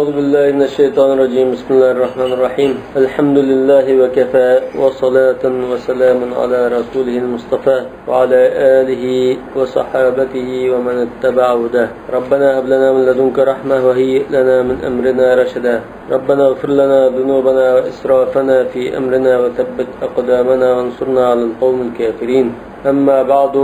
أعوذ بالله من الشيطان الرجيم بسم الله الرحمن الرحيم الحمد لله وكفى وصلاة وسلام على رسوله المصطفى وعلى آله وصحابته ومن اتبع هداه ربنا هب لنا من لدنك رحمة وهيئ لنا من أمرنا رشدا ربنا اغفر لنا ذنوبنا وإسرافنا في أمرنا وثبت أقدامنا وانصرنا على القوم الكافرين أما بعد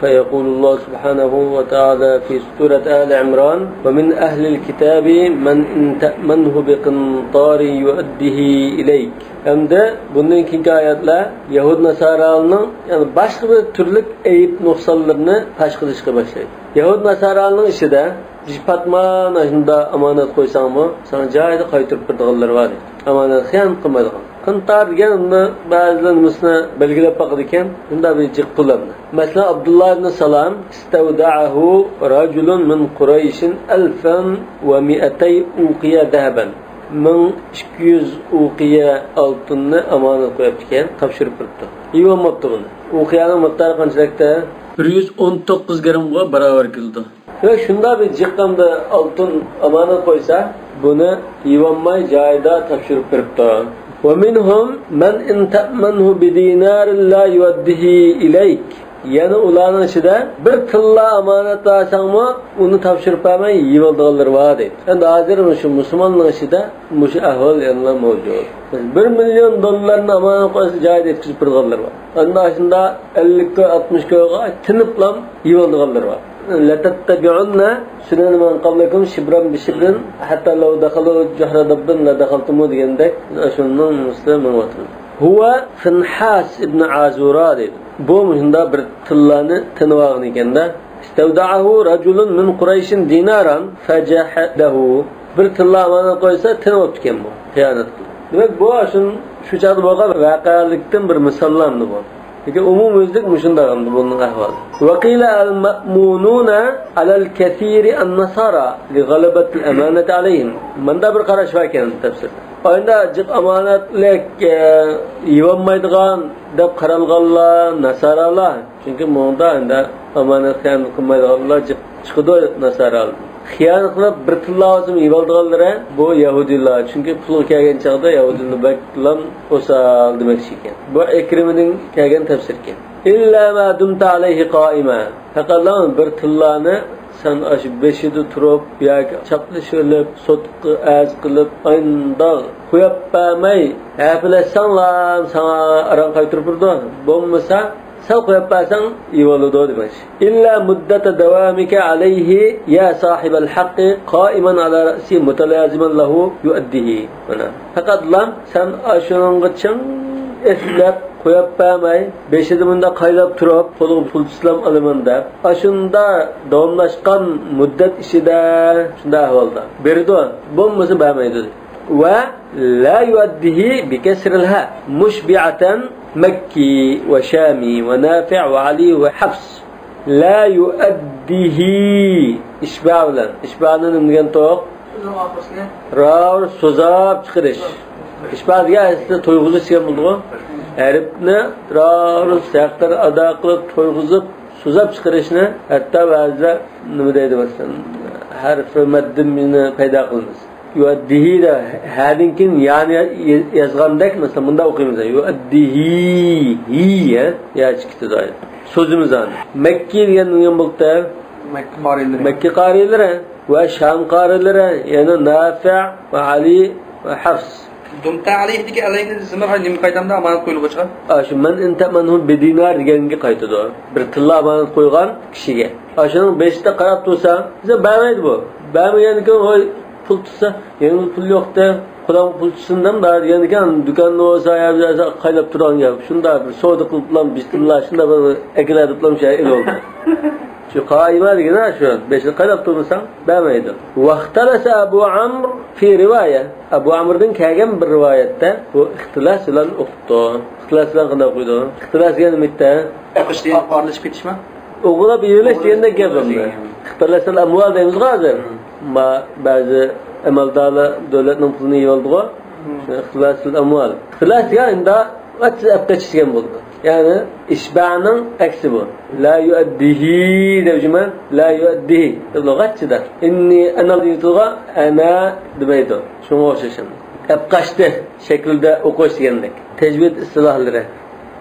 فيقول الله سبحانه وتعالى في سورة آل عمران ومن أهل الكتاب من إن تأمنه بقنطار يؤديه إليك. Hamda bundan keyingi oyatlar Yahud Nasaralarning yani boshqa bir turli ayib nuqsonlarni fash qilishga boshlaydi. Yahud Nasaralarning ishida jipatman shunda amonat qo'ysangmi, sana joyida qaytirib turadiganlar bor. Amonat xiyonat qilmaydigan. Qintar deganni ba'zilarimizga belgilab baqdi ekan, bunda bir jiq pullarni. Masalan, Abdullah ibn Salam istawda'ahu rajulun min Quraysh 1200 uqiya dahaban. 1200 uqiya oltinni amonat qo'yibdi ekan, topshirib turibdi. Yuvamabdi buni. Uqiyaning miqdori qanchalikda? 119 gramga barobar keldi. Ve shunda bir jiqqanda oltin amonat qo'ysa, buni yuvamay joyida topshirib turibdi. ومنهم من إن تأمنه بدينار لا يوديه إليك. Yani ularning ichida bir tilla amonat olsangmi, uni topshirib qo'ymay yivildiganlar bor deydi. Endi hozir shu musulmonlar ichida shu ahvol yana mavjud. 1 million dollarni amonat qo'ysa joyida yetkazib turganlar bor. Endi shunda 50 ga 60 ga tiniblam yivildiganlar bor. لا تتبعن سنن من قبلكم شبرا بشبر حتى لو دخلوا جحر دب لدخلتموه ديندك شنن مسلم وطن هو فنحاس ابن عازورا dedi. Bu müşunda bir tıllanı tınvağını ikende istevda'ahu raculun min Qurayşin dinaran fecahedehu bir tılla amana koysa tınvağıp diken bu. Hıyanet kıldı. Demek bu şu çadı boğa vakalikten bir misallandı bu. Peki umum özlük müşunda kaldı bunun ahvalı. وَقِيلَ الْمَأْمُونُونَ عَلَى الْكَثِيرِ النَّصَارَى لِغَلَبَةِ الْأَمَانَةِ عَلَيْهِمْ. Manda bir qaraş var ekan tafsir. Oyunda jiq amonatlik yivanmaydigan deb qaralganlar nasaralar. Chunki bunda endi amonat xiyonat qilmaydiganlar jiq chiqdi nasaralar. Xiyonat qilib bir tilla o'zim yivaldiganlar bu yahudilar. Chunki pul kelgan chaqda yahudilar baklan o'sal demak ekan. Bu Ikrimning kelgan tafsir ekan. İlla ma dumta alayhi qa'ima. Faqatlan bir tillani sen aşı beşidi turib yoki chaplashilib sotqi az qilib aynda qo'yib qo'ymay hafilasanlar sana aran qaytirib turdi. Bo'lmasa sen qo'yib qo'ysang yivoladi demak. İlla muddata davamika alayhi ya sahibal haqqi qa'iman ala ra'si mutalaziman lahu yu'addihi. Mana faqatlan sen ashuningcha eslab qo'yib qo'ymay beshida bunda qaylab turib pul islam olaman deb ashunda davomlashgan muddat ichida shunda ahvolda berdi bo'lmasa bermaydi va la yuaddihi bi kasril ha mushbi'atan makki va shami va nafi' va ali va hafs la yuaddihi ishba'lan ishba'ni degan to'q rav so'zab chiqarish ishba'ga asli to'yg'izish degan bo'ldi Arabni ra'rus saqtar ado qilib to'yg'izib so'zab chiqarishni hatto ba'zida nima deydi masalan harfi maddini paydo qilamiz. Yuaddihi da hadinkin yani yozgandek masalan bunda o'qiymiz. Yuaddihi ya chiqdi doim. So'zimiz an. Makki degan nima bo'ldi? Makki qariylari va Sham qariylari yana Nafi' va Ali va Hafs Dumta alayhidagi alayni zimir nima qaydamda amonat qo'yilgan chiqar. Shu man intamanhu bidinar deganga qaytadi. Bir tilla amonat qo'ygan kishiga. Shuning 5 ta qarab tursa, biza bermaydi bu. Bermaganiga hoy pul tutsa, yana pul yo'qda, Xudoning pul tutsindan bar deganikan, do'konni o'sa qaylab turgan gap. Shunda bir savdo qiliblam, bismillah, shunda bir akaladiblam shay oldi. Şu qaima degani shu 5 ta qarab tursang bermaydi. Vaqtalasa Abu Amr fi rivoya. Abu Amrdan kelgan bir rivoyatda bu ixtilos bilan o'qdi. Ixtilos bilan qanday qo'ydi? Ixtilos degani nima? O'qishni orlashib ketishmi? O'g'lab yurish deganda gap bunda. Ixtilosal amval deymiz hozir. Ma ba'zi amaldorlar davlatning pulini yoldi-ku. Ixtilosul amval. Ixtilos deganda qattiq aptachgan bo'ldi. Yani işba'nın aksi bu. La yuaddihi devcime la yuaddihi. Lügatçıdır. İnni enal yutuğa ana demeydi. Şunu oşaşın. Hep kaçtı şekilde okuş degendek. Tecvid istilahları.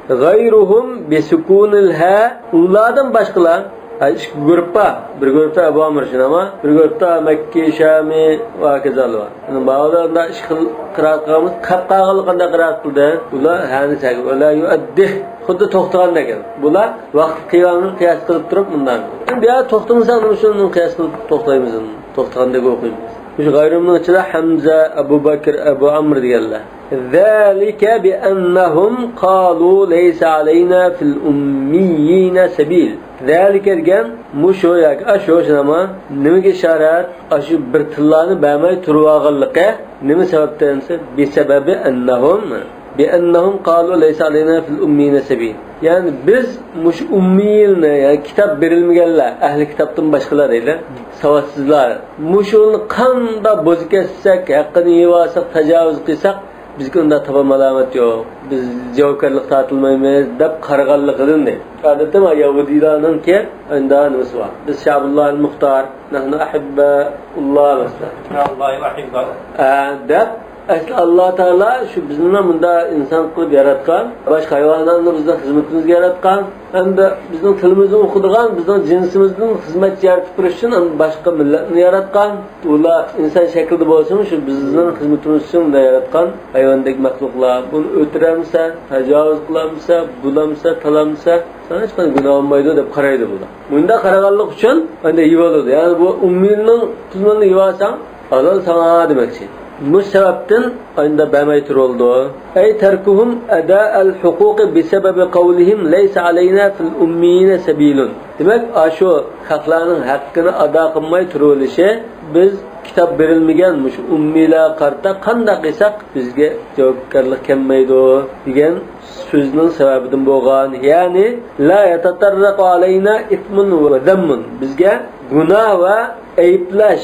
Gayruhum bisukunil ha. Ulardan başkalar bir grupta Ebu Amr ama bir grupta Mekke, Şami ve kezalı var. Yani bazılarında işkıl kıraat kılmız, kapkağılıkında kıraat kıldı. Bunlar hani çekip, öyle yuaddih, xuddi to'xtagan ekan. Bular vaqt qiyamını qiyas qilib turib bundan. Bir ya to'xtamasan, shuni qiyas qilib to'xtaymiz. To'xtagandek o'qiymiz. Shu g'ayrimning ichida Hamza, Abu Bakr, Abu Amr deganlar. ذلك بأنهم قالوا ليس علينا في الأميين سبيل. ذلك degan mushu yoki ashu shinama nimaga ishorat? Ashu bir tillarni bermay turganligi nima sababdan? Bisababi annahum qalu laysa alayna fil ummiyina sabil. Yani biz mush ummiyilni, yani kitap berilmaganlar, ahli kitobdan boshqalar deylar, savodsizlar. Mushuni qanda bozib ketsak, haqqini yevasak, tajovuz qilsak, bizga unda tamam alamat yo'q. Biz javobgarlik tortilmaymiz deb qaraganligidan deydi. Odatda Yahudilarning ki unda nimasi bor? Biz Sha'bulloh al-Muxtor, nahnu ahibbulloh masala. Allohu ahibba. Deb Allah Teala şu bizimle bunda insan qilib yaratgan, boshqa hayvonlarni bizning xizmatimizga yaratgan, hamda bizning tilimizni o'qidigan, bizning jinsimizning xizmat yaratib turish uchun boshqa millatni yaratgan. Ular inson shaklida bo'lsin, shu bizning xizmatimiz uchun yaratgan hayvondek maxluqlar. Buni o'tiramsa, tajovuz qilamsa, bulamsa, talamsa, sana hech qanday gunoh olmaydi deb qaraydi bular. Bunda qaraganlik uchun endi yivoladi. Ya'ni bu ummiyning xizmatini yivolsang, halol sana demakchi. Bu sebepten aynı bemeytir oldu. Ey terkuhum eda'al hukuki bisebebi kavlihim leysa aleyna fil ummiyine sebilun. Demek şu haklarının hakkını ada kılmay turuluşu biz kitap verilmegenmiş ummiler karta kanda kıysak bizge cevapkarlık kelmeydi o diyen sözünün sebebiden boğan. Yani la yatatarraku aleyna itmun ve zemmun. Bizge günah ve eyipleş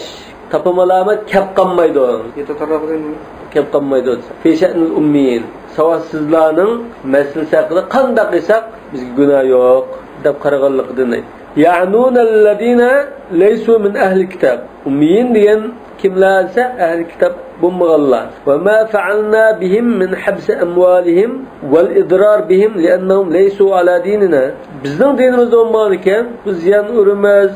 tapamalamat kep qanmaydi. Kep qanmaydi. Feşanul ummiyin. Savadsizlarning masalasi haqida qanday qilsak bizga gunoh yo'q deb qaraganligidan. Ya'nunallazina laysu min ahli kitab. Ummiyin degan kimlarsa ahli kitob bo'lmaganlar. Va ma fa'alna bihim min habs amwalihim wal idrar bihim li'annahum laysu ala dinina. Bizning dinimizda bo'lmagan ekan, biz yan urimiz,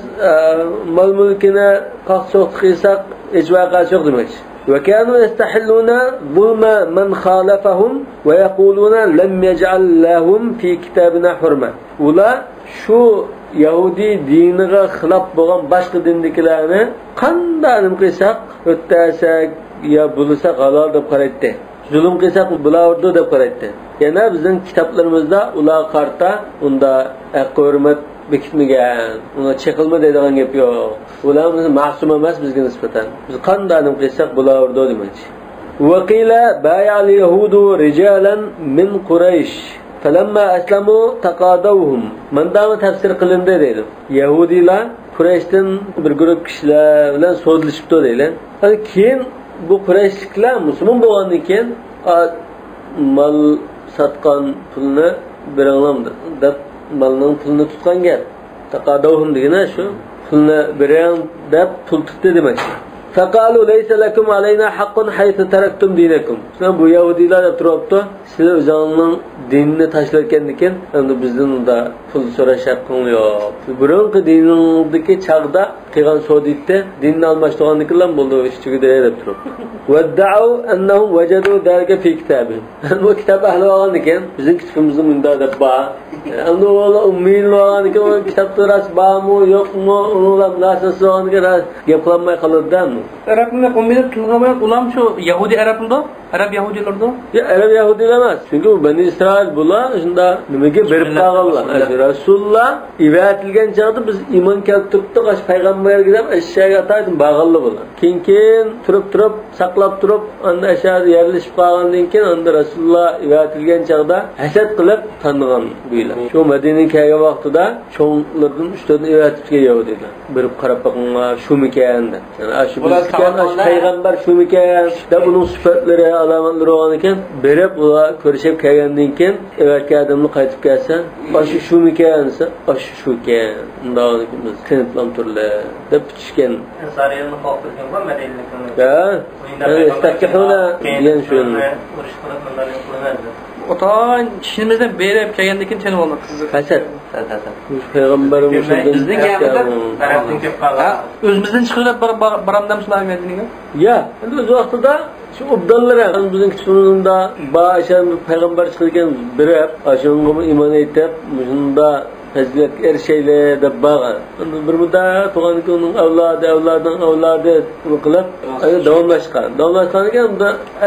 mol mulkini qaqsoq qilsak, hech vaqasi yo'q demakchi. Ve kanu yestahilluna zulma man khalafahum ve yaquluna lam yaj'al lahum fi kitabina hurma. Ular şu Yahudi diniga xilaf bo'lgan boshqa dindagilarni qanday qilsak, o'tdasak ya bulsak halol deb qaraydi. Zulm qilsak bulardi deb qaraydi. Yana bizning kitoblarimizda ular qarta unda hurmat bekitmagan, uni chekilma deydigan gap yo'q. Ular ma'sum emas bizga nisbatan. Biz qanday qilsak bulardi demoqchi. Vaqila bay'al yahudu rijalan min Quraysh falamma aslamu taqadawhum. Mandami tafsir qilindi deydi. Yahudilar Qurayshdan bir guruh kishilar bilan so'zlashibdi deydilar. Keyin bu Qurayshliklar musulmon bo'lgandan keyin mal satgan pulni beringlamdi deb malning pulini tutgan gap. Taqadawhum degani shu pulni bering deb pul tutdi demak. Faqalu laysa lakum alayna haqqun haythu taraktum dinakum. Sizlar bu Yahudilar deb turibdi. Sizlar o'zingizning dinni tashlarkandikan, endi bizdan unda pul so'rash haqqing yo'q. Burungi diningdagi chaqda qilgan soditda dinni almashtirgandikilar bo'ldi, ish tugidi deb turibdi. Wadda'u annahum wajadu dalika fi kitabihim. Bu kitob ahli olgan ekan, bizning kitobimizda bunda deb bor. Endi ular ummiy olgan ekan, o kitobda ras bormi, yo'qmi, ular nasasi olgan ekan, gap qilmay qoladidan. Araplar qo'milib tilg'amay ulam shu Yahudi Arablarda, Arab Yahudilarda? Ya Arab Yahudilar emas. Chunki u Bani Isroil bular shunda nimaga berib qolganlar. Rasululloh ivatilgan chaqda biz iymon keltiribdi, qo'sh payg'ambarga deb ashyaga ataydim bag'illi bular. Keyin turib saqlab turib, unda ashar yerlashib qolgandan keyin unda Rasululloh ivatilgan chaqda hasad qilib tanıgan buylar. Shu Madinaga kelgan vaqtida cho'nglardan 3 ta ivatib kelgan Yahudilar. Berib qarab boqqanlar shumikan deb. Yani shu biz peygamber şu miken de bunun sıfatları, alamatları olan iken berep ola körüşüp kelgandan keyin evvelki adamni qaytib kelsa, aşı şu miken, aşı şu iken, undan biz tiniplan turlar deb pitishgan. Sariyani xotirgan va Madinalikni. Ya, istakihuna diyen şunu. Otan kişimizden berep kelgandan tenib olmak kızı. Hasad. Peygamberimiz bizning gapimiz tarafdan kelib qolgan. O'zimizdan chiqib baramdamizlar Madinaga. Ya, endi o'z vaqtida şu obdallar bizning kichkinligimizda başan peygamber chiqargan berib, ashunga iymon etib, shunda fazilat ershaylar deb bagan. Endi bir muddat tug'an kunning avlodi qilib davomlashgan ekan,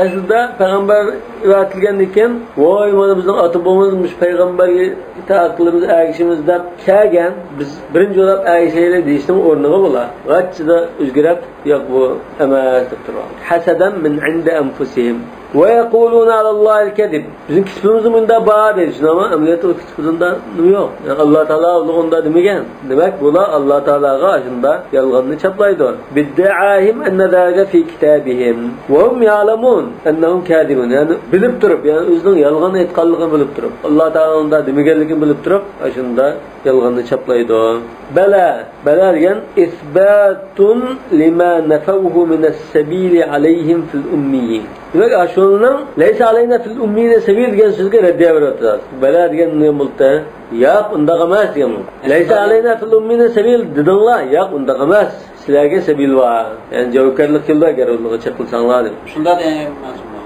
aslida payg'ambar vatilgan ekan, voy mana bizning ota-bobomizmish payg'ambarga itoat qilamiz, agishimiz deb kelgan, biz birinchi o'lab agishaylar deyishning o'rniga bo'lar. G'achchida o'zgarib, yo'q bu emas deb turadi. Hasadan min indi anfusihim ve yekuluna alallahi'l kezib. Bizim kisbimizin bunda bağ dedi. Ama ameliyat o kisbimizde yok. Yani Allah Teala olduğunda demigen. Demek bula Allah Teala'ga aşında yalganını çaplaydı. Biddi'ahim enne zâge fi kitabihim. Ve hum ya'lemun ennehum kâdibun. Yani bilip durup, yani özünün yalganı etkallığı bilip durup, Allah Teala'nın demegenliğini bilip durup, aşında yalganını çaplaydı. Bela degan isbatun lima nafawhu min as-sabili alayhim fil ummiyin. Demek aşonun leysa aleyna fil ummiyin sabil degan sözge reddiye berotlar. Bela degan ne bo'ldi? Yo'q, unda emas degan. Leysa aleyna fil ummiyin sabil dedinglar, yo'q, unda emas. Sizlarga sabil var. Yani javobgarlik qildi agar ularga chaqilsanglar deb. Shunda degan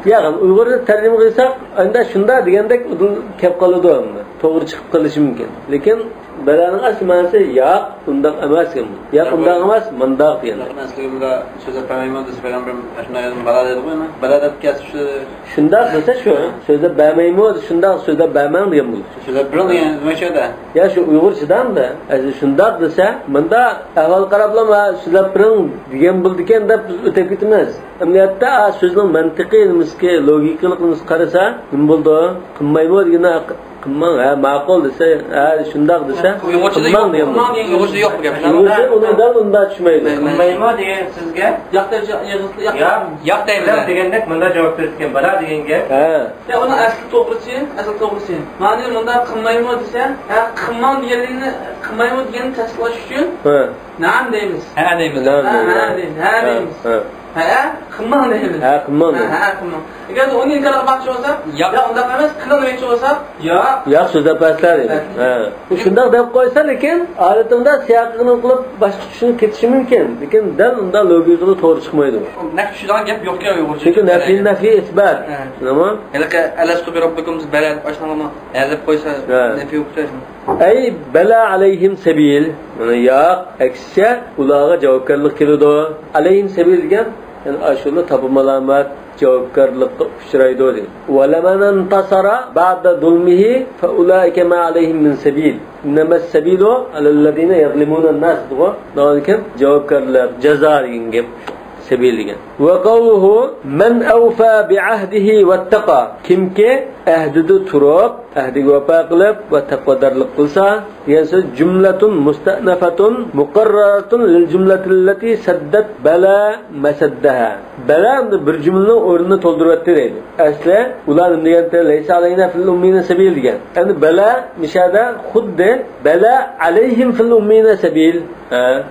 Yani Uygurca tercüme kılsak, anda şunda degandek kep kalıdı onda. Doğru çıkıp kalışı mümkün. Lekin belanın asıl manası ya undan emas ki. Ya undan emas mandak yani. Nasılımda söze peygamber peygamberim aşnaydım bala dedi bu ne? Bala da kesip şunda dese şu sözde bemeymo şunda sözde bemem diye bu. Sözde bırın yani demek şöyle. Ya şu Uygurcadan da şunda dese manda ahval qarablama sözde bırın diyen buldiken de ötekitmez. Ameliyatta sözün mantıqi ilmiski logikalıqımız qarasa kim buldu? Qımmaymo degene qımman ha ma'qul desa ha shundaq desa qımman degan. Uygurca yo'q bu gap. Unda tushmaydi. Qımmaymo degan sizga yo'q deganda bunda javob bergan bala deganga. Ha. Ya uni asli to'g'risi. Ma'ni bunda qımmaymo desa, ha qımman deganligini qımmaymo deganni tasdiqlash uchun Ha. Na'am deymiz. Ha deymiz. Ha deymiz. Ha, qımman deymiz. Ha, qımman. Ha, qımman. Agar uni inkor qilmoqchi bo'lsak, yo'q, unda emas, qilmoqchi bo'lsak, yo'q. Yo'q so'zda paslar edi. Ha. Shunday deb qo'ysa, lekin odatda siyaqini qilib boshqa tushunib ketishi mumkin. Lekin dal unda logikali to'g'ri chiqmaydi. Nafi shudan gap yo'q-ku Uyg'urcha. Chunki nafi isbat. Nima? Halqa alastu bi robbikum balad ashnama deb qo'ysa nafi yo'q. Ay bala alayhim sabil. Mana yo'q, aksiya ularga javobgarlik keladi. Alayhim sabil degan yani aşırı tapınmalamak javobgarlikka uchraydi dedi. Wa laman intasara ba'da zulmihi fa ulaika ma alayhim min sabil. Innama as-sabilu alallazina yuzlimuna an-nas. Dolayısıyla javobgarlar jazo degan gap sabil degan. Wa qawluhu man awfa bi ahdihi wattaqa. Kimki ahdida turib, ahdiga vafo qilib va taqvodarlik qilsa, degan so'z jumlatun musta'nafatun muqarraratun lil jumlati allati saddat bala masaddaha. Bala bir jumlaning o'rnini to'ldiryapti deydi. Asli ular nima deganda laysa alayna fil ummina sabil degan. Endi bala mishada xuddi bala alayhim fil ummina sabil.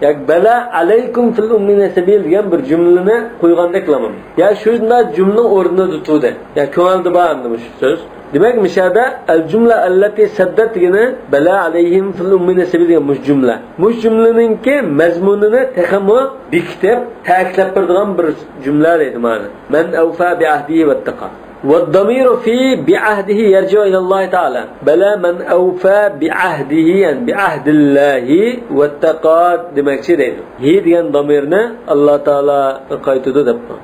Yak bala alaykum fil ummina sabil degan bir jumlani qo'ygandek qilaman. Ya shunda jumlaning o'rnini tutdi. Ya ko'ngilda bormi shu so'z? Demek mishada al-jumla allati saddat gene bala alayhim fil ummina sabil degan mush jumla. Mush jumlaninki mazmunini texmo bekitib ta'kidlab beradigan bir jumla edi mana. Man awfa bi ahdihi wattaqa. والضمير في بعهده يرجع إلى الله تعالى بلا من أوفى بعهده يعني بعهد الله واتقى demek şey değil. Hi diyen damirine Allah Teala kayıtıdı deppa.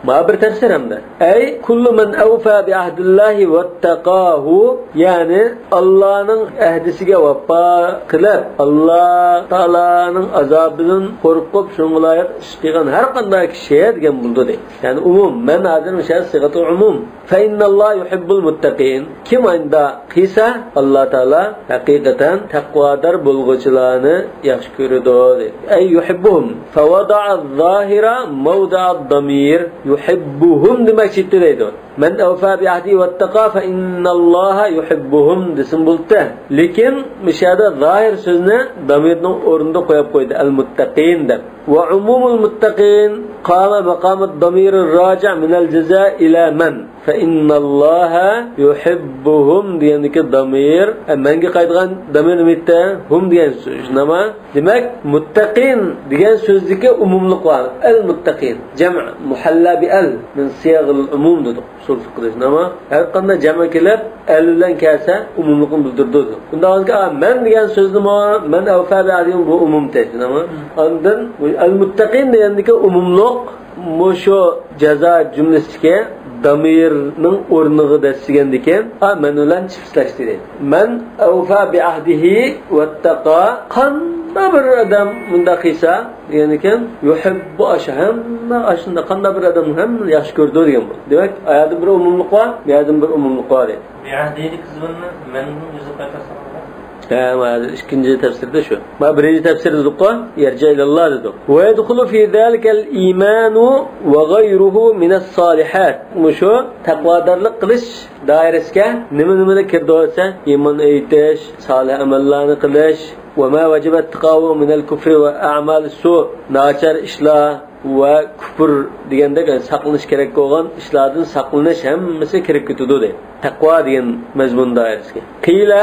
Ma bir tefsir hem de. Ey kullu men evfa bi ahdillahi vettaqahu, yani Allah'ın ahdisiga vefo qilib, Allah Taalaning azobidan qo'rqib shunga ish qilgan har qanday kishi degan bo'ldi deydi. Ya'ni umum, men hozir o'sha sig'ati umum. Fa innalloha yuhibbul muttaqin. Kim anda qilsa Alloh taolo haqiqatan taqvodor bo'lg'uvchilarni yaxshi ko'radi deydi. Ay yuhibbuhum. Fa wada'a az-zahira mawda'a ad-damir yuhibbuhum demakchi deydi. Men awfa bi ahdi wattaqa fa innalloha yuhibbuhum desin bo'ldi. Lekin mishada zahir so'zni damirning o'rnida qo'yib qo'ydi. Al-muttaqin deb. Wa umumul muttaqin qama maqam ad-damir ar-raji' min al-jaza' ila man. Fa innalloha yuhibbuhum deganiki damir, menga qaytgan damir nimatta? Hum degan so'z. Nima? Demak, muttaqin degan so'zdagi umumlik bor. Al-muttaqin jam' muhalla bi al min siyag al-umum dedi. Usul fiqh nima? Har qanday jam' kelib al bilan kelsa umumlikni bildirdi. Bundan keyin men degan so'zni men awfa bi adim bu umum deydi. Nima? Ondan al-muttaqin deganiki umumlik musho jaza jumlasiga damirning o'rniga dasigan ekan, men bilan chiqishlashdi deydi. Men awfa bi ahdihi wattaqa, qanday bir odam bunda qilsa degan ekan, yuhibbu ashhamma, ashunda qanday bir odam ham yaxshi ko'rdi degan bu. Demak, oyatda bir umumlik bor, bu yerda bir umumlik bor deydi. Bi ahdihi qismini men o'zi qaytarsam. İkinci tefsirde şu. Birinci tefsirde dedik, yerce ilallah dedik. Ve yedhulu fi zâlikel imanu ve gayruhu mine's-salihat. Bu şu, takvadarlık kılış dairesiga nima kirdi olsa, iman aytish, salih amallarni qilish, ve ma vajibat taqavu minel kufri ve a'mal-su, nachar ishlar va kufr deganda saqlanish kerak bo'lgan ishlardan saqlanish hammasi kirib ketadi deydi. Taqvo degan mazmun doirasiga. Qila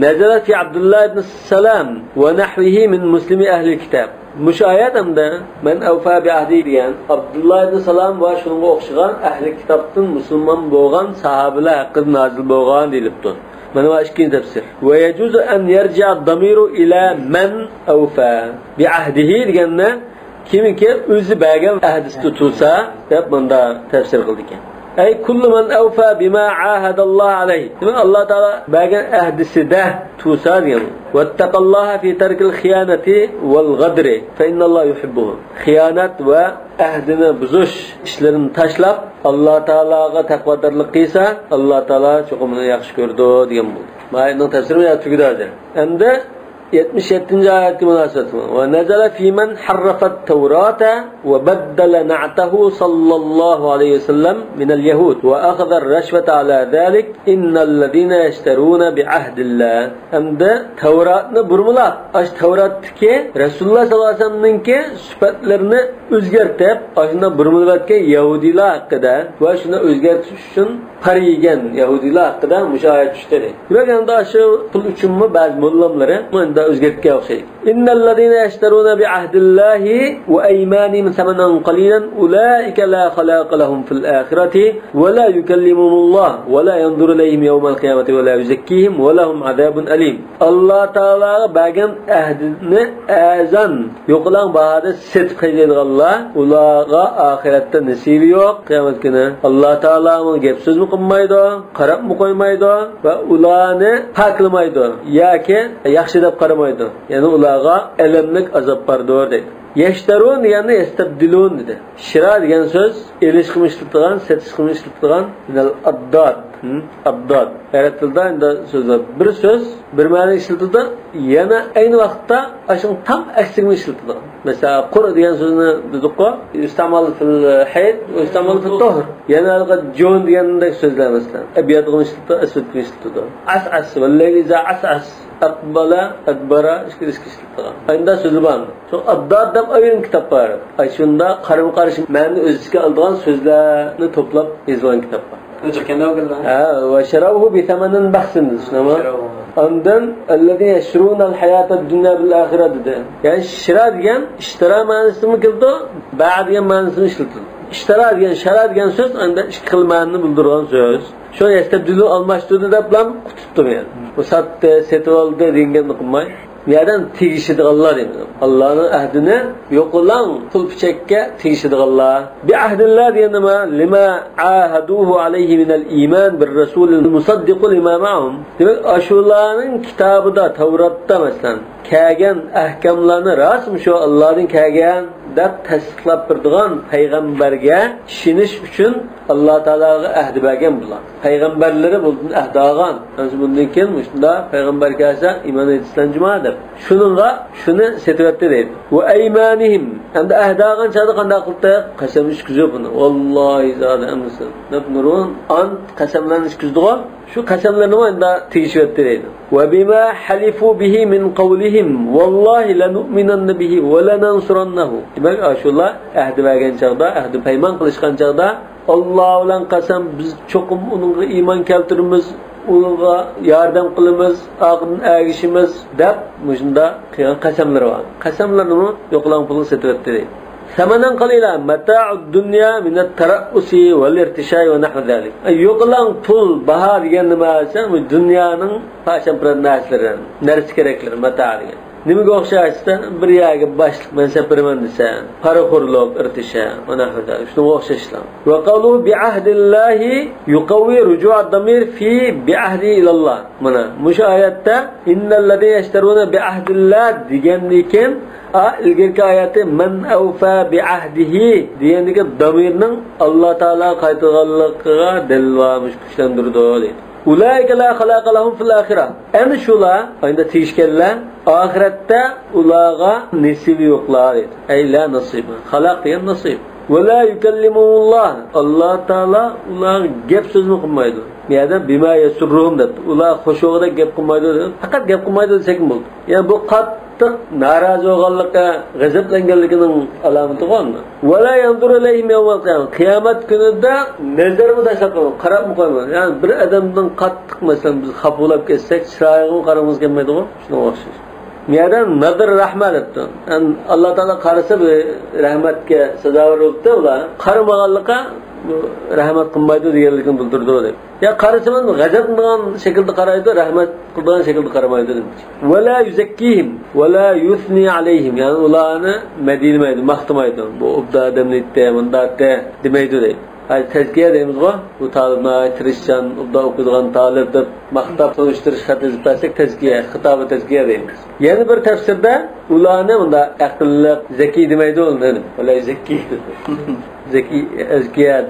nazalat fi Abdullah ibn Salam va nahwihi min muslimi ahli kitob. Mushayat hamda men awfa bi ahdi degan Abdullah ibn Salam va shunga o'xshagan ahli kitobdan musulmon bo'lgan sahobalar haqida nozil bo'lgan deyilibdi. Mana bu ikkinchi tafsir. Va yajuzu an yarji'a ad-damiru ila man awfa bi ahdihi deganni kimiki o'zi bergan ahdisi tutilsa deb bunda tafsir qildi ekan. Ay kullu man awfa bima ahadalloh alayhi. Alloh taolo bergan ahdisida tutilsa degan. Wattaqalloha fi tarkil xiyanati wal ghadri fa innalloha yuhibbuhum. Xiyonat va ahdini buzish ishlarini tashlab Alloh taologa taqvodorlik qilsa, Alloh taolo cho'qimini yaxshi ko'rdi degan bo'ldi. Mana bunning tafsiri tugadi. Endi 77. ayetki münasebeti var. Ve nezele fîmen harrafet Tevrata ve beddele na'tehu sallallahu aleyhi ve sellem minel yehud ve akhadar reşvete ala zâlik innellezîne yeşterûne bi'ahdillah. Hem de Tevrat'ını burmulap, aş Tevrat'taki Resulullah sallallahu aleyhi ve sellem'ninki süpetlerini özgertip, aşında burmulavatken Yahudiler hakkında ve şuna özgertiş için para yiyen Yahudiler hakkında müşahit düşteri. Demek ki aşı pul üçün mü bazı mullamları özgertke o'xshaydi. Innallazina yashtaruna bi ahdillahi wa aymanihim thamanan qalilan ulaika la khalaqa lahum fil akhirati wa la yukallimuhumullah wa la yanzuru ilayhim yawmal qiyamati wa la yuzakkihim wa lahum azabun alim. Allah Taala bergan ahdini azan yo'qlan bahada sidq qilganlar ularga oxiratda nasibi yo'q. Qiyomat kuni Alloh Taala gap so'zni qilmaydi, qarab qo'ymaydi va ularni poklaymaydi yoki yaxshi deb qaramaydi. Yani ularga elemlik azap bardır dedi. Yeşterun yani yestabdilun dedi. Şira degan söz ilişkimi işletilgan, setişkimi işletilgan minel addad. Addad. Arap tilida endi so'zlar bir söz bir ma'no ishlatildi, yana ayni vaqtda ashun tam aksini ishlatildi. Mesela qur degan so'zni bizda istamal fil hayd va istamal fil tohr. Yana jon degandek so'zlar masalan abiyatni ishlatildi, aswadni ishlatildi. As'as vallahi iza as'as aqbala adbara ishkilishkildi. Endi so'zlar bor. Shu addad deb ayrim kitap var. Shunda qarama-qarshi ma'ni o'ziga olgan so'zlarni to'plab yozgan kitap bor. وشروه بثمن بخس ondan الذين يشرون الحياة الدنيا بالآخرة dedi. Yani şira degan ishtira ma'nosini keldi, ba' degan ma'nosini ishlatildi. Ishtira degan, shara degan so'z unda ikki xil ma'noni bildirgan so'z. Shu yastabdilu almashtirdi deb bilan qutibdi men. Bu satdi, setib oldi deganni qilmay. Niyadan tegişidiganlar deymiz. Allah'ın ahdini yo'qolan pul pichakka tegişidiganlar. Bi ahdillah deganda nima? Lima ahaduhu alayhi min al-iman bir rasulil musaddiq lima ma'hum. Demak, ashularning kitobida, Tavratda masalan, kelgan ahkamlarni rasm shu Allohning kelgan deb tasdiqlab turadigan payg'ambarga ishonish uchun Alloh taologa ahd bergan bular. Payg'ambarlari bundan ahd olgan. Bundan keyin shunda payg'ambar kelsa iymon etishdan juma deb. Shuni setyapti deydi. Va aymanihim. Endi ahd olgan chog'da qanday qildi? Qasam ichkizib buni. Vallohi zada amsin. Deb nurun an qasamlarni ichkizdi-ku. Şu qasamlarni endi tegishibdi deydi. Va bima halifu bihi min qawlihim wallahi lanu'minanna bihi wa lanansurannahu. Demak, ashula ahd bergan chog'da, ahd paymon qilishgan chog'da Allah bilan qasam biz cho'qim uningga iymon keltiramiz, uningga yordam qilamiz, aqlni agishimiz deb shunda qilgan qasamlar bor. Qasamlarni yo'qlan pulni setyapti deydi. Samanan qalila mata'ud dunya min at-tara'usi wal irtishay wa nahwu zalik. Yo'qlan pul baho degan nima esa bu dunyoning fashion narsalari, narsa keraklar mata' degan. Nimaga o'xshashsa bir yerga boshliq mansabiraman desa, paraxo'rlik, irtisha va nahwu zalik. Shunga o'xshashlar. Va qawlu bi ahdillahi yuqawwi ruju' ad-damir fi bi ahdi ilallah. Mana mushu oyatda innal ladina yashtaruna bi ahdillah degandikin ilgirki ayeti men awfa bi ahdihi degandagi damirning Alloh taolo qaytarganligiga dalil varmış kuchlantirdi deydi. Ulayka la xalaqa lahum fil axirah. Ana shular endi tegishganlar oxiratda ularga nasib yo'qlar deydi. Ay la nasib. Xalaq degan nasib. Va la yukallimullah. Alloh taolo ular gap so'zni qilmaydi. Miyada bima yasurruhum deb. Ular xo'shog'ida gap qilmaydi. Faqat gap qilmaydi desak bo'ldi. Ya'ni bu narazi bo'lganlikka, g'azablanganligining alomati bormi? Wala yanzuru ilayhim yawmal qiyamah. Qiyomat kunida nazarni tashlab qarab qo'ymaydi. Ya'ni bir odamning qattiq masalan biz xafolab ketsak, chiroyiga qaramamiz kelmaydi-ku. Shunga o'xshash. Miyadan nazar rahmat debdi. Alloh taolo qarasa bu rahmatga sazovor bo'libdi ular. Qaramaganlikqa rahmat qilmaydi deganligini bildirdi deb. Ya qarasaman g'azablangan shaklda qaraydi, rahmat qilgan shaklda qaramaydi deb. Wala yuzakkihim wala yusni alayhim. Ya'ni ularni madilmaydi, maqtamaydi. Bu obda odamni mundaqda demaydi deb. Ay tezkiye deymiz-ku. Bu taliblar tirishchan, obda o'qiydigan talib deb maqtab so'rishtirish xati yozsak tezkiye, xitobi tezkiye deymiz. Yana bir tafsirda ularni bunda aqlli, zaki demaydi ularni. Wala zakki. Zeki ezkiyat.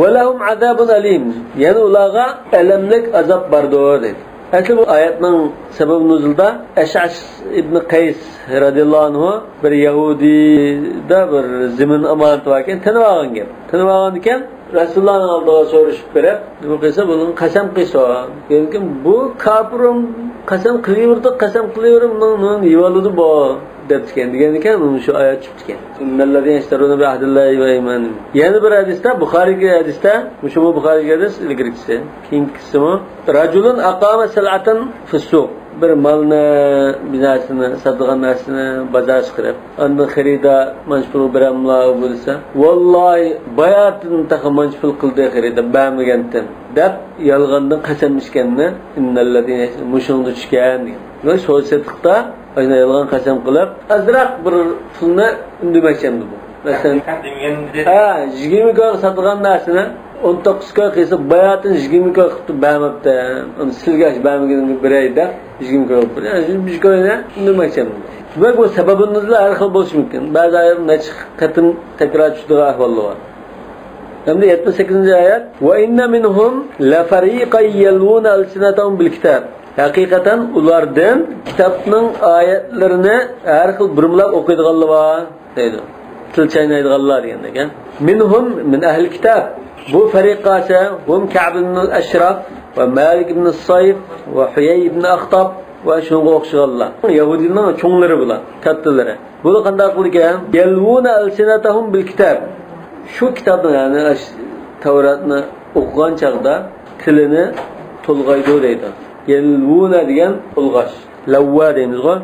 Velahum azabun alim. Yani ularga elemlik azap bardır dedi. Asıl bu ayetning sabab nuzulda Ash'ash ibn Qays radhiyallohu anhu bir Yahudida bir zimin amonat varken tanıvagan gap. Tanıvagan ekan Rasulullahning oldiga so'rashib berib, nima qilsa buning qasam qilsa. Lekin bu kafirim qasam qilaverdi, qasam qilaverim, men yivoludi bu debken degan ekan, uni shu oyat chiqdi ekan. Innallazina yashtaruna bi ahdillahi va imanihim. Yana bir hadisda, Buxoriyga hadisda, shu Buxoriyga hadis ilgirkisi. Keyingisi rajulun aqama sal'atan fi suq. Bir malni binasini, sotgan narsani bozor chiqarib, unda xarida manjpul biramla bo'lsa, vallahi bayatni taxamanjpul qildi xarida bermagandan deb yolg'ondan qasam ichganni innallazina mushungda tushgan degan. Va so'zsetda ayna yolg'on qasam qilib, azroq bir pulni undimaychandi bu. Masalan, 20 ga sotgan narsani 19 ga qilsa bayatni 20 ga qilib bermabdi. Uni silgash bermaganini birayda 20 ga qilib. Yani biz ko'yna undimaychandi. Demak bu sababinizlar har xil bo'lishi mumkin. Ba'zi ayollar qatim takrar tushdigan ahvollar bor. Hamda 78-oyat va inna minhum la fariqan yaluna alsinatahum bil kitab. Haqiqatan ulardan kitobning oyatlarini har xil burumlab o'qiydiganlar bor deydi. Til chaynaydiganlar degan ekan. Minhum min ahli kitob. Bu fariqasa hum Ka'b ibn al-Ashraf va Malik ibn al-Sayf va Huyay ibn Akhtab va shunga o'xshaganlar. Yahudilarning cho'nglari bular, kattalari. Bular qanday qilgan? Yaluna alsinatahum bil kitob. Shu kitobni, ya'ni Tavratni o'qigan chaqda tilini to'lg'aydi deydi. Yaluna degan to'lg'ash. Lavva deymiz-ku.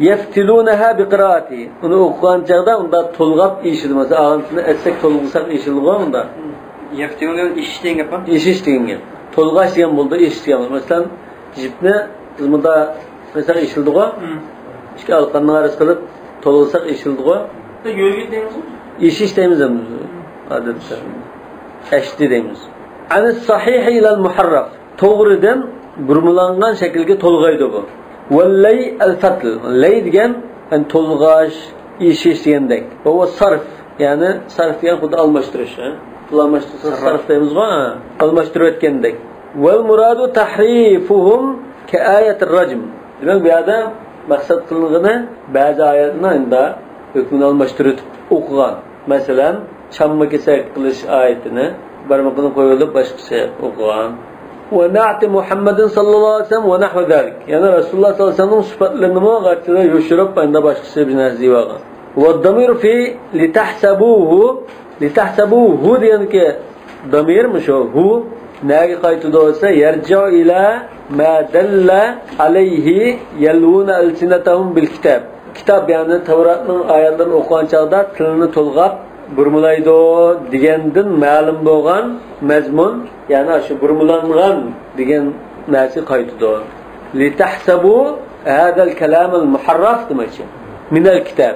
Yaftilunaha biqiraati. Uni o'qigan chaqda unda to'lg'ab eshitdi. Masalan, og'amni etsak to'lg'isaq eshitilgan unda. Yaftiluna eshitgan gap. Eshitgan gap. To'lg'ash degan bo'ldi, eshitgan. Masalan, jipni tizimida masalan eshitdi-ku. İşte halkanın arası kılıp tolulsak eşildi o. Yürgit deyimiz mi? İşiş deyimiz mi? Adette. Eşli deyimiz. Ani sahihi ilal muharraf. Toğrudan burmulangan şekilde tolgaydı bu. Velley el-fatl. Ley degen tolgaş, işiş degandek. O sarf. Yani sarf yani kuda almashtırış. Almashtırsa sarf deyimiz var. Almashtırıp etkendek. Vel muradu tahrifuhum ke ayetir racm. Demek bu adam maksat kılığını bazı ayetlerinde hükmünü almashtırıp okugan. Mesela çamma kesak kılış ayetini barmakını koyulup başka şey okugan. Ve na'ti Muhammedin sallallahu aleyhi ve sellem ve nahve zalik. Yani Resulullah sallallahu aleyhi ve sellem sıfatlarını karşıda yoşurup bende başka şey bir nazı var. Ve damir fi litahsabuhu diyen ki damirmiş o hu neye kayıtıda olsa yerca ila ma dalla aleyhi yelvuna elsinetahum bil kitab. Kitap yani Tevrat'ın ayetlerini okuyan çağda tılını tolgap burmulaydı degenden ma'lum bo'lgan mazmun yani şu burmulangan degen narsa kayıtıda. Litahsabu hada al-kalam al-muharraf demek. Min al-kitab.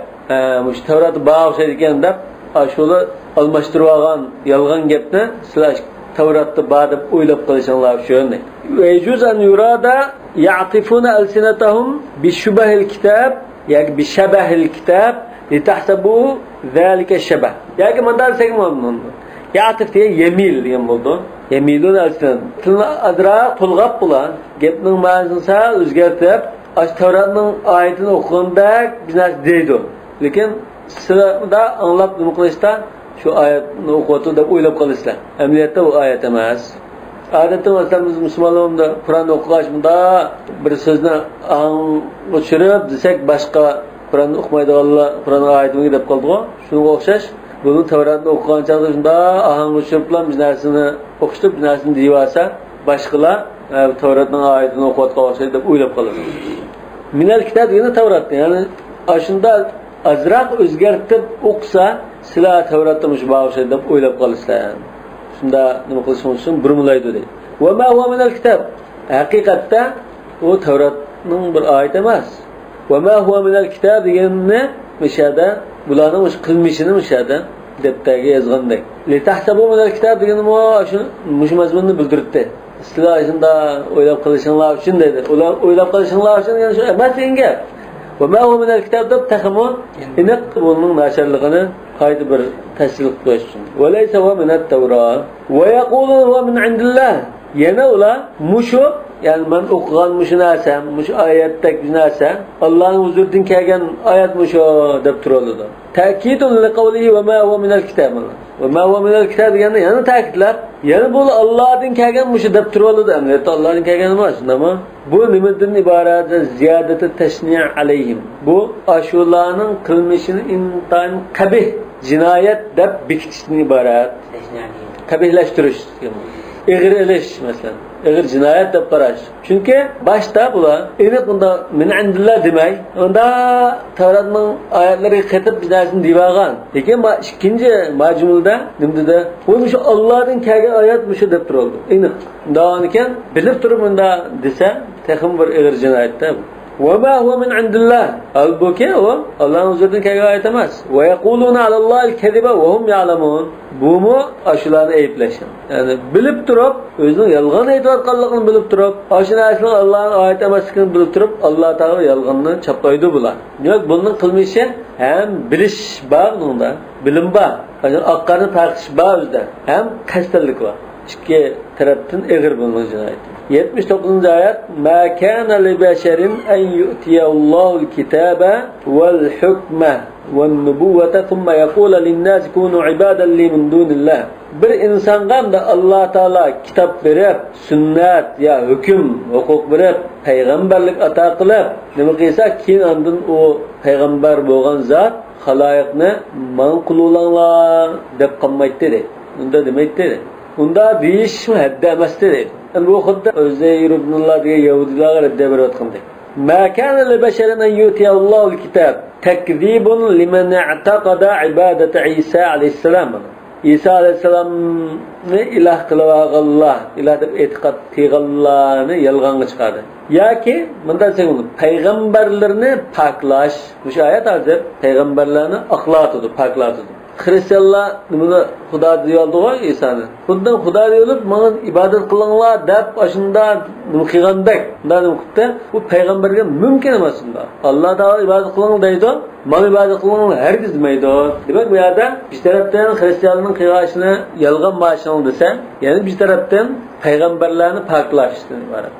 Muş Tevrat'ı bağışlayı degende aşılı almashtırıp algan yalgan gapni sizlar Tevrat'ta bağdıb o'ylab qilishinglar shuni. Ve yecuz an yurada ya'tifuna alsinatahum bi shubahil kitab yani bi shabahil kitab litahsabu zalika shabah. Yani mandar segmon. Ya'tif diye yemil degan bo'ldi. Yemilun alsinat. Tilni adra to'lg'ab bulan gapning ma'nosini o'zgartirib, Tevratning oyatini o'qiganda biznes deydi. Lekin sizlarda anlab nima qilishda şu ayetni o'qiyotib deb o'ylab qolasizlar. Amaliyotda bu oyat emas. Odatda masalan biz musulmonlarda Qur'on o'qiganda bir so'zni o'chirib desak boshqa Qur'onni o'qimaydiganlar Qur'on oyatini deb qoldi-ku. Shunga o'xshash buni Tevratni o'qigan chog'da shunda ahang o'chirib bilan biz narsani o'qishib biz narsani deyolsa boshqalar Tevratning oyatini o'qiyotgan o'xshaydi deb o'ylab qoladi. Minal kitob degani Tevratni, ya'ni shunda azroq o'zgartib o'qisa sizlar Tevratda mush bağışlaydi deb o'ylab qolasizlar. Shunda nima qilishimiz uchun burmulaydi deydi. Va ma huwa minal kitob. Haqiqatda u Tevratning bir oyati emas. Va ma huwa minal kitob deganni mishada bularning o'sha qilmishini mishada debdagi yozgandek. Li tahsabu minal kitob degani mush mazmunni bildiribdi. Sizlar shunda o'ylab qilishinglar uchun dedi. Ular o'ylab qilishinglar uchun yani shu emas degan gap. Ve ma huwa minal kitab deb taxmo iniq bunun nasharligini qayta bir tasdiq qilishsin. Ve laysa huwa minat tawrat ve yaqulu huwa min indillah. Yana ular mushu yani men o'qigan mushu narsa, mushu oyatdek narsa Allohning huzuridan kelgan oyat mushu deb turadi. Ta'kidun liqawlihi ve ma huwa minal kitab. Ve ma huwa minal kitab deganda yana ta'kidlab, yana bu Allohdan kelgan mushu deb turadi. Amaliyotda Allohdan kelgan emas, nima? Bu nimadan iborat? Ziyadati tashni' alayhim. Bu ashularning qilmishini intan qabih, jinoyat deb bekitishdan iborat. Qabihlashtirish. Ig'ir elish masalan. Ig'ir jinoyat deb qarash. Chunki boshda bular aniq bunda min indillah demay, unda Tevratning oyatlariga qaytib bizlarni devagan. Lekin ikkinchi majmulda nimda bu shu Allohdan kelgan oyat mushu deb turadi. Aniq. Undan ekan bilib turib unda desa, texim bir ig'ir jinoyatda. Ve ma huwa min indillah. Halbuki o Allah'ın huzuridan kelgan oyat emas. Ve yaquluna alallahi'l keziba ve hum ya'lamun. Bu mu aşılarını eyipleşin. Yani bilip durup, özünün yalgan aytayotganligini bilip durup, aşına aslında Allah'ın ayet emasligini bilip durup, Allah Teala yalganını çaplaydı bular. Yok bunun kılmışı hem biliş var bunda, bilim var. Yani akkarını tartış var özde. Hem kastellik var. İki taraftan eğir bulunur cinayet. 79. ayet Ma kana li beşerin en yu'tiyallahul kitabe vel hukme vel nubuvvete thumma yaqula linnâs kunu ibaden li min dunillah. Bir insonga da Alloh taolo kitob berib, sunnat ya hukm, huquq berib, payg'ambarlik ato qilib, nima qilsa keyin ondan u payg'ambar bo'lgan zot xaloyiqni man qululanglar deb qolmaydi dedi. Unda demaydi dedi. Unda deyish hadda emas dedi. Bu xuddi Uzayr ibnulloh degan yahudilarga radda berayotgandek. Ma kana li basharin an yu'tiyallahul kitab takzibun liman i'taqada ibadata Isa alayhissalam. İsa aleyhisselamni ilah qilib ilah deb e'tiqod qilganlarni yolg'onga chiqardi. Yoki bunday desang, payg'ambarlarni poklash, bu oyat hozir payg'ambarlarni aqlatadi, poklatadi. Hristiyanlar nimani Xudo deyoldi-ku İsa'ni. Bundan Xudo deyilib, "Menga ibodat qilinglar" deb ashunda nima qilgandek. Bunday qildi, bu payg'ambarga mumkin emas bunda. Alloh taolo ibodat qiling deydi, "Men ibodat qiling" hargiz demaydi. Demak, bu yerda bir tarafdan Hristiyanlarning qilg'ashini yolg'on mashini desa, ya'ni bir tarafdan payg'ambarlarni poklashdan iborat.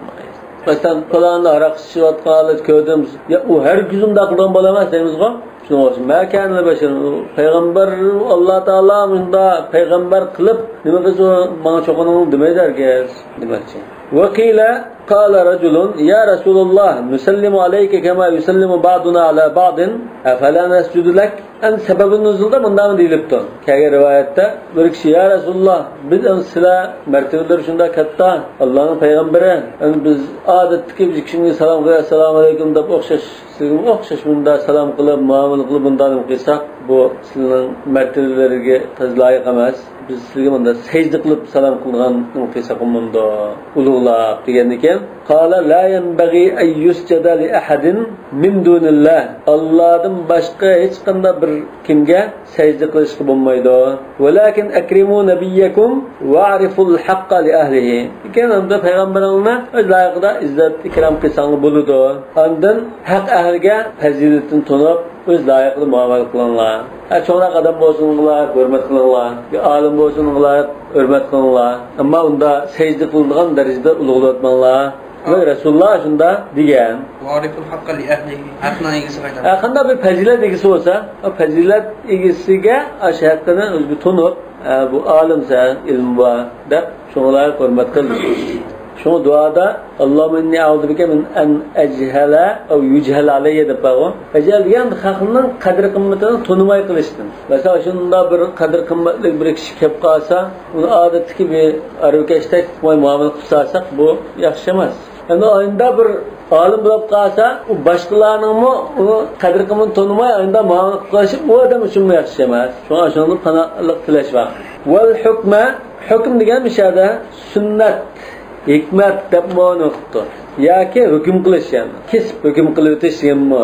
Masalan, qo'landa aroq ichayotganlar ko'rdimiz. Ya u hargiz unday qilgan bo'la emas deymiz-ku. Məkənlə bəşər, Peyğəmbər Allah Taala bunda Peyğəmbər qılıb, nima qilsa mənə çoxunun deməyər ki, deməkçi. Və qilə qala rəculun ya Rasulullah nusallimu alayka kema yusallimu ba'duna ala ba'din afala nasjudu lak. Ən səbəbin nüzulda bundan deyilibdi. Kəgə rivayətdə bir kişi ya Rasulullah biz sizə mərtəbələr şunda katta Allah'ın Peyğəmbəri biz adətdəki bir kişiyə salam qılır, assalamu alaykum deb oxşaş bunda salam qılıb, muamele qılıb bundan qılsaq bu sizin mərtəbələrə tez layiq emas. Biz sizə bunda secdə qılıb salam qılğan qılsaq bunda ulug'lab degandikan qala la yanbaghi an yusjada li ahadin min dunillah. Allah'dan başqa hech qanday bir kimga secdə qilishga bo'lmaydi. Walakin akrimu nabiyyakum wa'riful haqqa li ahlihi. Ekanimda payg'ambaringni o'z layiqida izzat ikrom qilsangiz bo'ladi. Ondan haq ahliga fazilatini tunib o'z layiqida muomala qilinglar. Çoğunluk adam bolsunlar, hürmet kılınlar. Bir alim bolsunlar, hürmet kılınlar. Ama onda secde kılındıgan derecede ulug'latmanlar. Ve Resulullah şunda diyen. Variful hakka li ehlihi. Hakkına ilgisi kaytar. Hakkında bir fazilet ilgisi olsa, o fazilet ilgisine aşı hakkını özgü tunup, bu alimse, ilm var da şunlara hürmet kılın. Şunu duada Allahümme inni a'udubike min en echele ev yüchel aleyye deb bağım. Ecel diyen hakkının kadir kımmetini tanımay kılıştın. Mesela şunda bir kadir kımmetlik bir kişi kep kalsa, bunu adetki bir arıkeştek muamele kılsak bu yakışamaz. Yani ayında bir alim bulup kalsa, o başkalarının mı onu kadir kımmetini tanımay ayında muamele kılışıp bu adam için mi yakışamaz? Şuna şunun kanallık tileş var. Vel hükme, hüküm diyen bir şeyde sünnet. Hikmet deb ma'noqdi. Yoki hukm qilish yani. Kesib hukm qilib o'tish deganmi?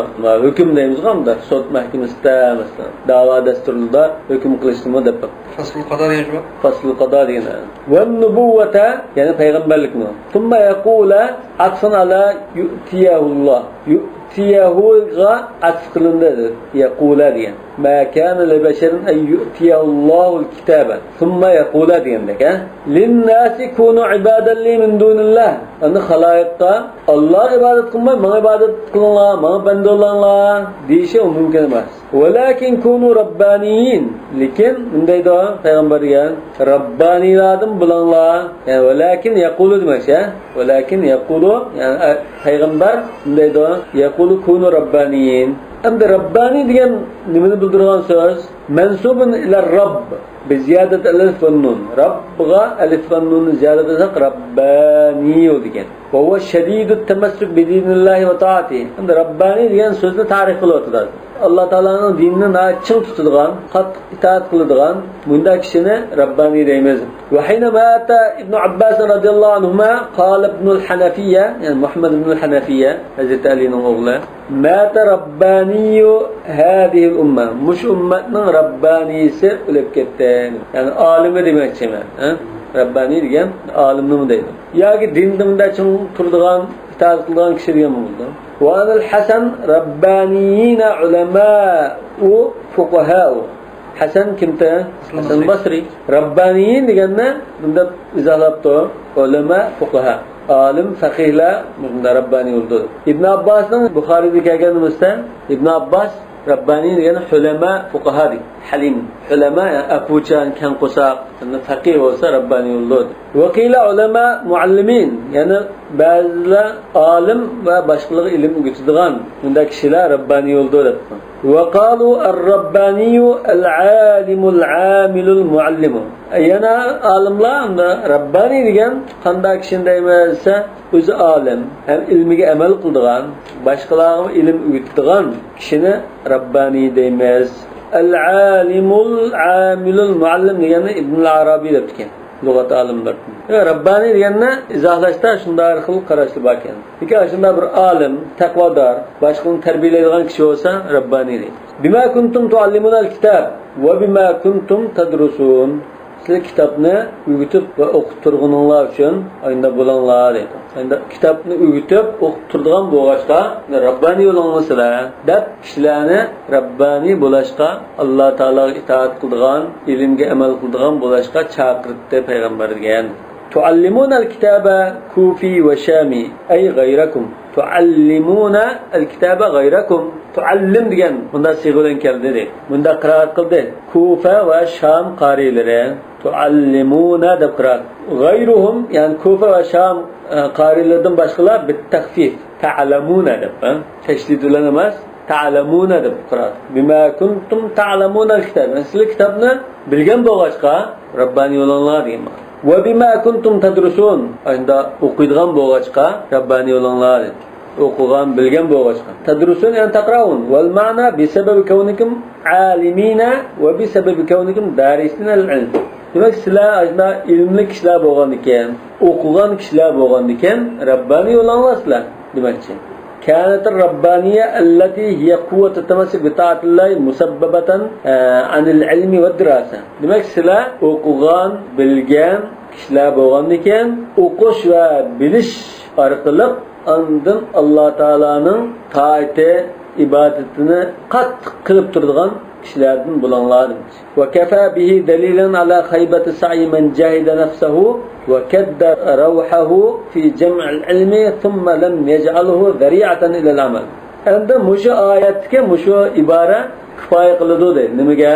Hukm deymiz hamda sud mahkamasida masalan da'vo dasturida hukm qilishni deb. Faslul qado deyish. Faslul qado degani. Va nubuwwata yani payg'ambarlikni. Thumma yaqula atfan ala yu'tiyahullah. Yu'tiyahuga atf qilindi. Yaqula degan. Ma kana li basharin an yu'tiyahullahu al-kitaba. Thumma yaqula degandek, ha? Lin-nasi kunu ibadan li min dunillah. Ani xaloyiqqa Allah ibodat qilmay, menga ibodat qilinglar, menga banda bo'linglar deyishi mumkin emas. Walakin kunu rabbaniyin. Lekin bunday da payg'ambarga rabbanilardan bo'linglar. Yani walakin yaqulu demakchi, walakin yaqulu yani payg'ambar bunday da yaqulu kunu rabbaniyin. Endi rabbani degan nimani bildirgan so'z? Mansubun ila Rabb biziyadat alif va nun. Rabbga alif va nun ziyadat etsek rabbani degan. Va huwa shadidut tamassuk bi dinillahi va taatihi. Endi rabbani degan so'zni tarix qilyaptilar. Allah Taalaning dinini ching tutadigan, qattiq itoat qiladigan bunda kishini rabbani deymiz. Va hina mata Ibn Abbas radhiyallohu anhuma qala Ibn al-Hanafiyya, yani Muhammad ibn al-Hanafiyya, Hazrat Alining o'g'li, mata rabbaniyu hadhihi al-umma. Mush ummatning rabbanisi o'lib ketdi. Yani alimi demakchiman, ha? Rabbani degan olimni deydi. Yoki dinda ching turadigan, itoat qiladigan kishi degan bo'ldi. وأن الحسن ربانيين علماء وفقهاء. حسن كمتا حسن بصري ربانيين ديجنا من إذا لبطوا علماء فقهاء عالم فقيه لا من رباني ولد. ابن عباس بخاري دي كأجن مستان ابن عباس رباني ديجنا علماء فقهاء حليم علماء أبوجان كان قصاق فقيه وصار رباني ولد. وقيل علماء معلمين يعني بعض عالم وباشقلق علم جتدغان من ذاك الشيء رباني ولد. وقالوا الرباني العالم العامل المعلم. أينا عالم لا عند رباني ديجان خنداك شنداي مالسا öz عالم hem ilmiga amal qildigan, boshqalarga ilm o'tdigan kishini rabbani deymiz. al-alimul amilul muallim degani Ibn Arabiy deb ekan. Lug'at olimlar. Rabbani deganni izohlashda shunday xil qarashli bor ekan. Lekin shunda bir olim, taqvodor, boshqani tarbiyalaydigan kishi bo'lsa, Rabbani deydi. Bima kuntum tuallimunal kitab va bima kuntum tadrusun. Siz kitobni o'qitib va o'qitib turganinglar uchun ayda bo'linglar dedi. Endi kitobni o'qitib o'qitib turadigan bo'lg'achqa Rabbani bo'linglar deb kishilarni Rabbani bo'lashqa, Alloh taologa itoat qiladigan, ilmga amal qiladigan bo'lashqa chaqirdi payg'ambar degan. Tuallimuna al-kitaba kufi va shami ay ghayrakum. Tuallimuna al-kitaba ghayrakum. Tuallim degan bunda siyg'adan keldi dedi. Bunda qiraat qildi. Kufa va Sham qariyalari tuallimuna deb qiraat. G'ayruhum yani Kufa va Sham qariyalaridan boshqalar bit taxfif ta'lamuna deb, tashdid bilan emas, ta'lamuna deb qiraat. Bima kuntum ta'lamuna al-kitab. Siz kitobni bilgan bo'lg'achqa Rabbani yo'linglar degan. Va bima kuntum tadrusun. Endi o'qiydigan bo'lg'achqa Rabbani yo'linglar dedi. o'qigan bilgan bo'lg'achqa. Tadrusun yani taqraun wal ma'na bi sababi kawnikum alimina va bi sababi kawnikum darisina al-ilm. Demak sizlar ajna ilmli kishilar bo'lgan ekan, o'qigan kishilar bo'lgan ekan, Rabbani yo'llanasizlar demakchi. كانت الربانية التي هي قوة تتمسك بطاعة الله مسببة عن العلم والدراسة. demak sizlar o'qigan, bilgan kishilar bo'lgan ekan, o'qish va bilish orqali andın Allah Teala'nın taati ibadetini qattiq qilib turadigan kishilardan bo'linglar. Ve kafa bihi dalilan ala haybati sa'i man jahida nafsahu ve kadda rawhahu fi jam'il ilmi thumma lam yaj'alhu zari'atan ila al-amal. Endi mushu oyatga mushu ibora kifoya qiladi deydi. Nimaga?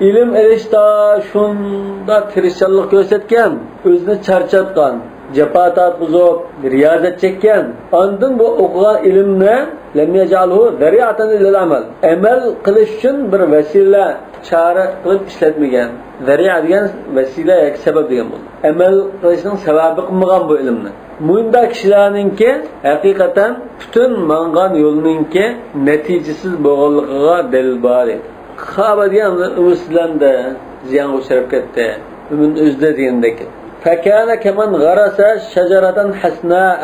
Ilm erishda shunda tirishchilik ko'rsatgan, o'zini charchatgan, japatat buzib, riyozat chekkan. Ondan bu o'qigan ilmni lam yaj'alhu zari'atan ila al-amal. Amal qilish uchun bir vasila, chora qilib ishlatmagan. Zari'a degan vasila yoki sabab degan bo'ldi. Amal qilishning sababi qilmagan bu ilmni. Bunda kishilarningki haqiqatan butun mangan yo'lningki natijasiz bo'lganligiga dalil bor edi. Xabar degan umidlandi, ziyon o'chirib ketdi. Umid o'zida degandek. فكان كمن غرس شجرة حسناء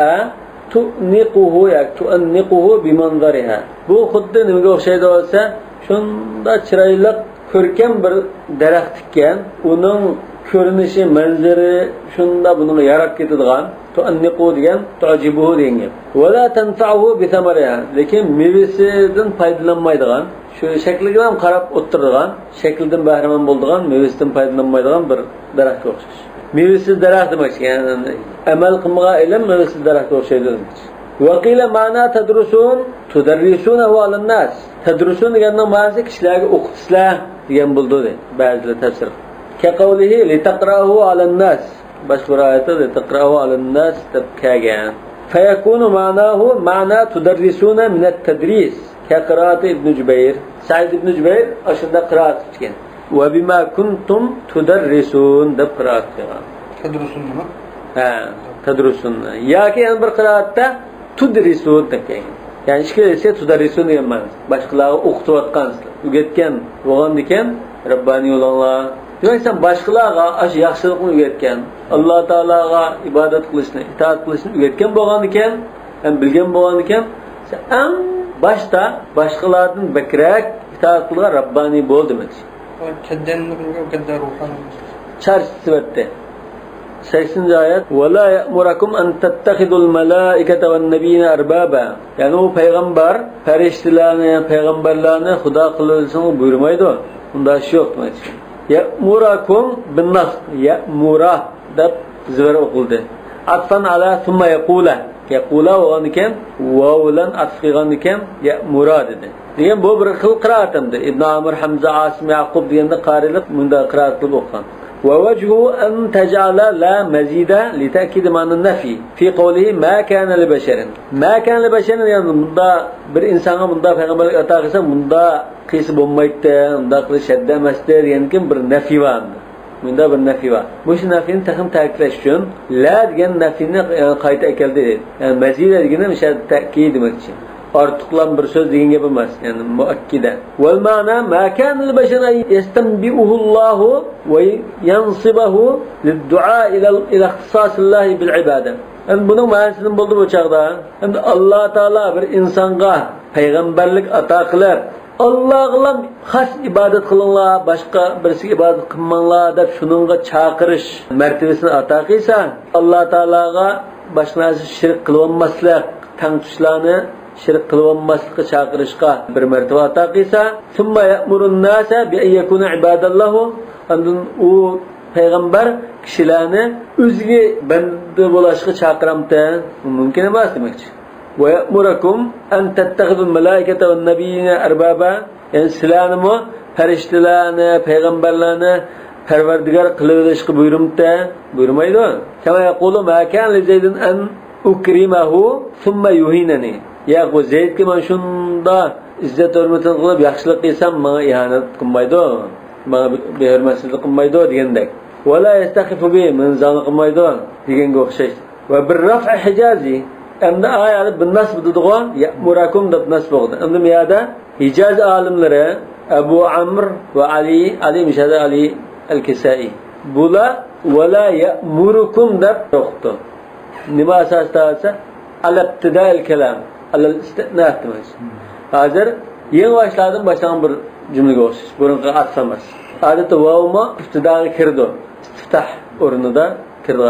تؤنقه بمنظرها. Bu xuddi nimaga o'xshaydi bo'lsa, shunda chiroyli ko'rkam bir daraxt ekan, uning ko'rinishi, manzari shunda buni yarab ketadigan. Tu'anniqu degan tu'jibuhu degan. Va la tanfa'uhu bi thamariha. Lekin mevasidan foydalanmaydigan, shu shakliga ham qarab o'tiradigan, shakldan bahramand bo'ladigan, mevasidan foydalanmaydigan bir daraxtga o'xshash. Mevasiz daraxt demak, ya'ni amal qilmagan ilm mevasiz daraxtga o'xshaydi demak. Vaqila ma'na tadrusun tudarrisuna alan-nas. Tadrusun deganning ma'nosi kishilarga o'qitisizlar degan bo'ldi dedi ba'zilar tafsir. Ka qawlihi li taqra'uhu alan-nas. Boshqa oyatda li taqra'uhu alan-nas deb kelgan. Fayakunu ma'nahu ma'na tudarrisuna min at-tadris. Ka qira'ati Ibn Jubayr. Sa'id ibn Jubayr ashunda qira'at qilgan. Ve bima kuntum tudarrisun deb qiraat qilgan. Tadrusun nima? Ha, tadrusun. Yoki yana bir qiraatda tudrisun deb kelgan. Ya'ni ishkilasi tudarrisun degan ma'no. Boshqalarga o'qitayotgansizlar. O'rgatgan bo'lgan ekan, Rabbani yo'linglar. Demak, sen boshqalarga ash yaxshilikni o'rgatgan, Alloh taologa ibodat qilishni, itoat qilishni o'rgatgan bo'lgan ekan, ham bilgan bo'lgan ekan, sen eng boshda boshqalardan bakrak itoat qilgan Rabbani bo'l demakchi. Çarş sivatte 80. ayet وَلَا يَأْمُرَكُمْ أَنْ تَتَّخِذُوا الْمَلَائِكَةَ وَالنَّبِيِّينَ أَرْبَابًا. Yani o peygamber, periştilerini, peygamberlerini huda kılılsın buyurmaydı. Bunda şey yok demek. يَأْمُرَكُمْ بِالنَّصْ يَأْمُرَ deb zıvır okuldu. Atfan ala thumma yaqula. Yaqula olan iken vavlan atfigan iken ya'mura dedi. Degan bu bir xil qiraatimdi. İbn Amir, Hamza, Asim, Yaqub deganda qarilik bunda qiraat qilib o'qigan. Wa wajhu an taj'ala la mazida li ta'kid ma'na nafi fi qawlihi ma kana li basharin. Ma kana li basharin yani bunda bir insonga bunda payg'ambarlik ato qilsa bunda qiysi bo'lmaydi, bunda qilish shadda emasdi degan bir nafi var. Bunda bir nafi var. Bu nafini taxim ta'kidlash uchun la degan nafini qayta keldi. Yani mazida degani o'sha ta'kid demakchi. ortiqlan bir so'z degan gap emas, ya'ni muakkida. Wal ma'na ma kana lil bashar yastanbi'uhu Alloh va yansibahu lid-du'a ila ikhtisasillah bil ibadah. Endi buning ma'nosini bo'ldi bu chaqda. Endi Alloh taolo bir insonga payg'ambarlik ato qilib, Allohga xos ibodat qilinglar, boshqa birisiga ibodat qilmanglar deb shuningga chaqirish martabasini ato qilsa, Alloh taologa boshqa narsa shirk qilolmaslik, tangtushlarni shirk qilolmaslikka chaqirishga bir martaba ato qilsa, summa ya'murun nasa bi an yakuna ibadallahu, undan u payg'ambar kishilarni o'ziga banda bo'lishga chaqiramda, mumkin emas demakchi. Wa ya'murukum an tattakhidul malaikata wan nabiyina arbaba, yani sizlarni farishtalarni, payg'ambarlarni parvardigor qilib olishga buyurmaydi. Kama yaqulu ma kan li zaydin an ukrimahu thumma yuhinani. Ya bu Zeydga men shunda izzat hurmatini qilib yaxshilik qilsam, menga ihanat qilmaydi, menga behurmatsizlik qilmaydi degandek. Va la yastaqifu bi, men zalm qilmaydi deganga o'xshash. Va bir raf'i hijazi, endi ayat bin nasb dedigan ya'murakum deb nasb bo'ldi. Endi bu yerda Hijaz olimlari Abu Amr va Ali mishada Ali al-Kisai. Bular va la ya'murukum deb o'qdi. Nima asosda esa al-ibtida'il kalam, al-istinaf demek. Hozir yeni başladım başlagan bir cümlege o'xshash. Burunga atsamas. Adeta vavma ibtidaga kirdi. İstiftah o'rnida kirdi.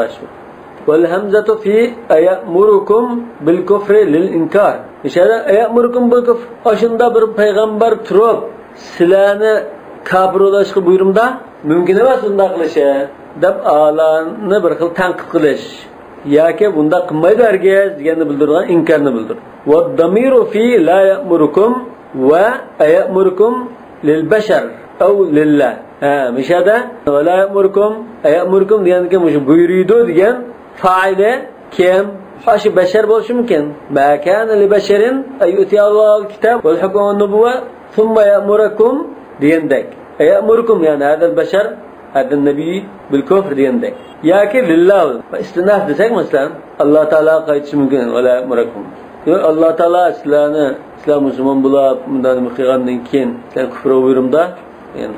Wal hamzatu fi ayamurukum bil kufri lil inkar. Ishara ayamurukum bil kufr. Oshunda bir payg'ambar turib, sizlarni kafir bo'lishga buyurumda mumkin emas unda qilishi deb Allohni bir xil tanqid qilish. Yoki bunda qilmaydi hargiz deganni bildirgan inkarni bildir. Va damiru fi la ya'murukum va ayamurukum lil bashar aw lillah. Mishada va la ya'murukum deganga mush buyuruydi degan faile kim? Aşı bashar bo'lishi mumkin. Ma kana li basharin ayuti Allohul kitob wal hukm wan nubuwwa thumma ya'murukum degandek. Ya'murukum yani hadal bashar هذا النبي بالكفر ديندك ياكي لله استناف desek mesela Allah Teala qaytishi mumkin wala murakum. Allah Teala İslam Müslüman bulab bundan mıqıgandan keyin sen kufr buyurumda yani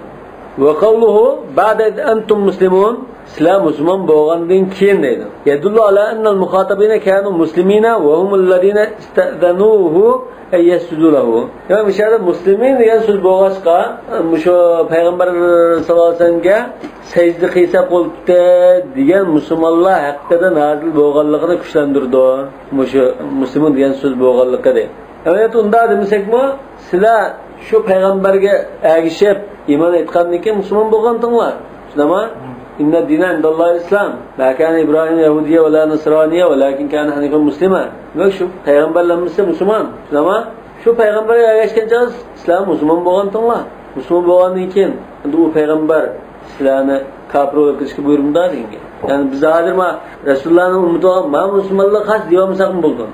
ve qawluhu ba'da antum muslimun İslam Müslüman bo'lgandan keyin deydi. Yadullu ala anna al-muqatabina kanu muslimina ve humulladina ista'zanuhu yasjudu lahu. Yani mishada muslimin degan so'z bo'lg'achqa, musho payg'ambar sallallohu alayhi vasallamga sajda qilsa qo'libdi degan musulmonlar haqida nozil bo'lganligini kuchlantirdi. Musho muslimin degan so'z bo'lganligida. Evet unda demasakmi, sizlar shu payg'ambarga agishib iymon etgandan keyin musulmon bo'lgandinglar. Shunami? Inna dina indallohi islom. Ma kana Ibrohim yahudiya va la nasroniya, walakin kana hanifan muslima. Demak shu payg'ambarlarimiz musulmon. Shunami? Shu payg'ambarga ergashgan chog'i islom musulmon bo'lgandinglar. Musulmon bo'lgandan keyin endi u payg'ambar sizlarni kafir qilishga buyurmadi degan. Ya'ni biz hozir Rasulullohning ummati ma musulmonlar xas deyamsak bo'ldi.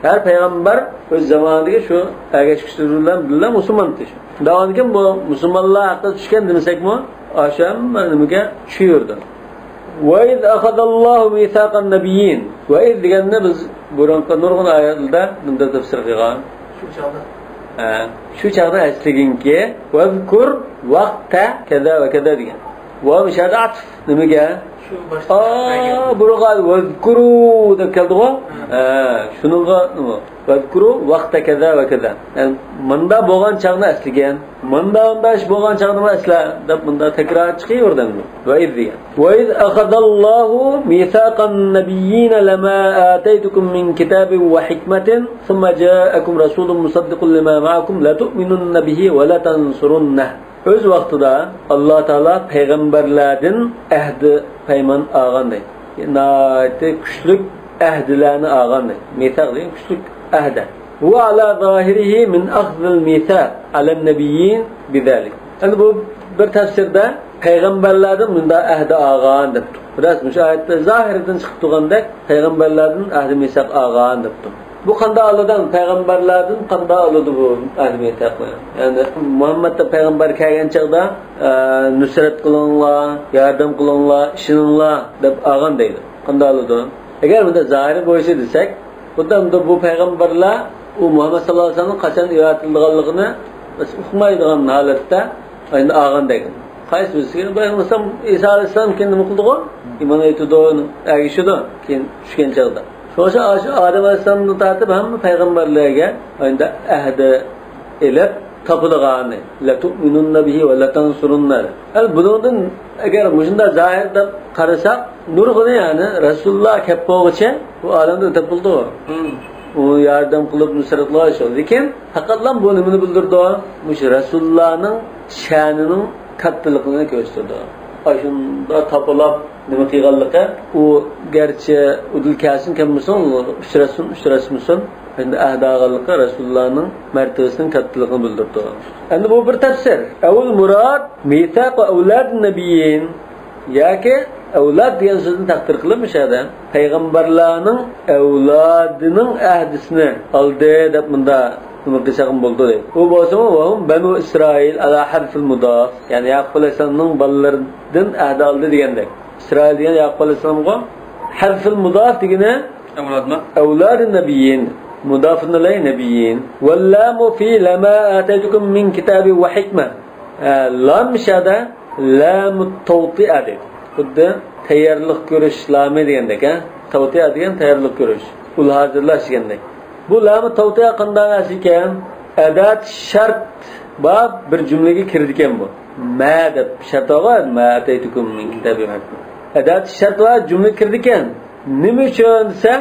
Her peygamber öz zamanındaki şu ergeçmişlerden billah musulmon demiş. Daha önce bu musulmonlar hakkında düşken demesek mi? Aşağı mı çüyürdü. Ve iz ahadallahu mithaqan nabiyyin. Ve iz deganni biz burunqi nurg'un oyatlarda bunda tafsir qilgan. Shu chaqda aytganki, "Va zkur vaqta kaza va kaza" degan. Va mishada atf nimaga? Burunqa va zkuru deb keldi-ku. Shuningga nima? Va zkuru vaqta kaza va kaza. Yani manda bo'lgan chaqni aslagan, manda ish bo'lgan chaqni asla deb bunda takror chiqaverdi. Va iz degan. Va iz akhadallahu mithaqan nabiyyin lama ataytukum min kitabin wa hikmatin thumma ja'akum rasulun musaddiqun lima ma'akum la tu'minunna bihi wa la tansurunna. Öz vaqtida Alloh taolo payg'ambarlardan ahdi paymon olgandi. Nayte kuchlik ahdilarni olgandi. Mithaq degan kuchlik ahda. Wa ala zahirihi min akhdhil mithaq ala nabiyyin bizalik. Endi bu bir tafsirda payg'ambarlardan bunda ahdi olgan debdi. Biraz bu oyatda zahiridan chiqib turgandek payg'ambarlardan ahdi mithaq olgan debdi. Bu qanday Allah'dan payg'ambarlardan qanday oladi bu ahdi mithaqni? Yani Muhammadda payg'ambar kelgan chaqda nusrat qilinglar, yordam qilinglar, ishoninglar deb olgan deydi. Qanday oladi? Agar bunda zahiri bo'yicha desak, bunda bu payg'ambarlar u Muhammad sallallohu alayhi vasallam qachon yaratilganligini uqmaydigan holatda endi olgan degan. Qaysi bizga bo'lmasam Isa alayhisalom keyin nima qildi-ku? Iymon etdi, agishidi, keyin tushgan chaqda. O'sha Odam alayhisalomni tartib hamma payg'ambarlarga endi ahdi elib topilgani. La tu'minunna bihi va la tansurunna. Bundan agar mujinda zohirda qarasak, nurg'ini ya'ni Rasululloh kelib bo'lguncha bu olamda topildi. U yordam qilib nusratlar shu. Lekin faqatlam bu nimani bildirdi? Mush Rasulullohning sha'nining kattaligini ko'rsatdi. Ashunda topilib nima qilganligi u garchi udul kasin kammisan uchrasin endi ahdaganligi Rasulullohning martabasining kattaligini bildirdi. Endi bu bir tafsir. Avul murad mithaq va avlad nabiyyin yoki avlad degan so'zni taqdir qilib adam payg'ambarlarning avlodining ahdisini oldi deb bunda nima qilsam bo'ldi deb. U bo'lsa ham Banu Isroil ala harfil mudaf, ya'ni Yaqub alayhisolamning bolalaridan ahd oldi degandek. İsrail degan Yaqub alayhisolamga harfil mudaf degani avlodmi? Avlod nabiyyin. Mudafun ilay nabiyyin. Wallamu fi lama ataytukum min kitabi wa hikma. Lam shada lam tawti'a deb. Xuddi tayyorlik ko'rish lami degandek, ha? Tawti'a degan tayyorlik ko'rish. Ul hozirlash degandek. Bu lami tawti'a qanday ekan? Adat shart bab bir jumlaga kirdi ekan bu. Ma deb shartga ma ataytukum min kitabi wa hikma. Adat shart va jumla kirdi ekan. Nima uchun desa,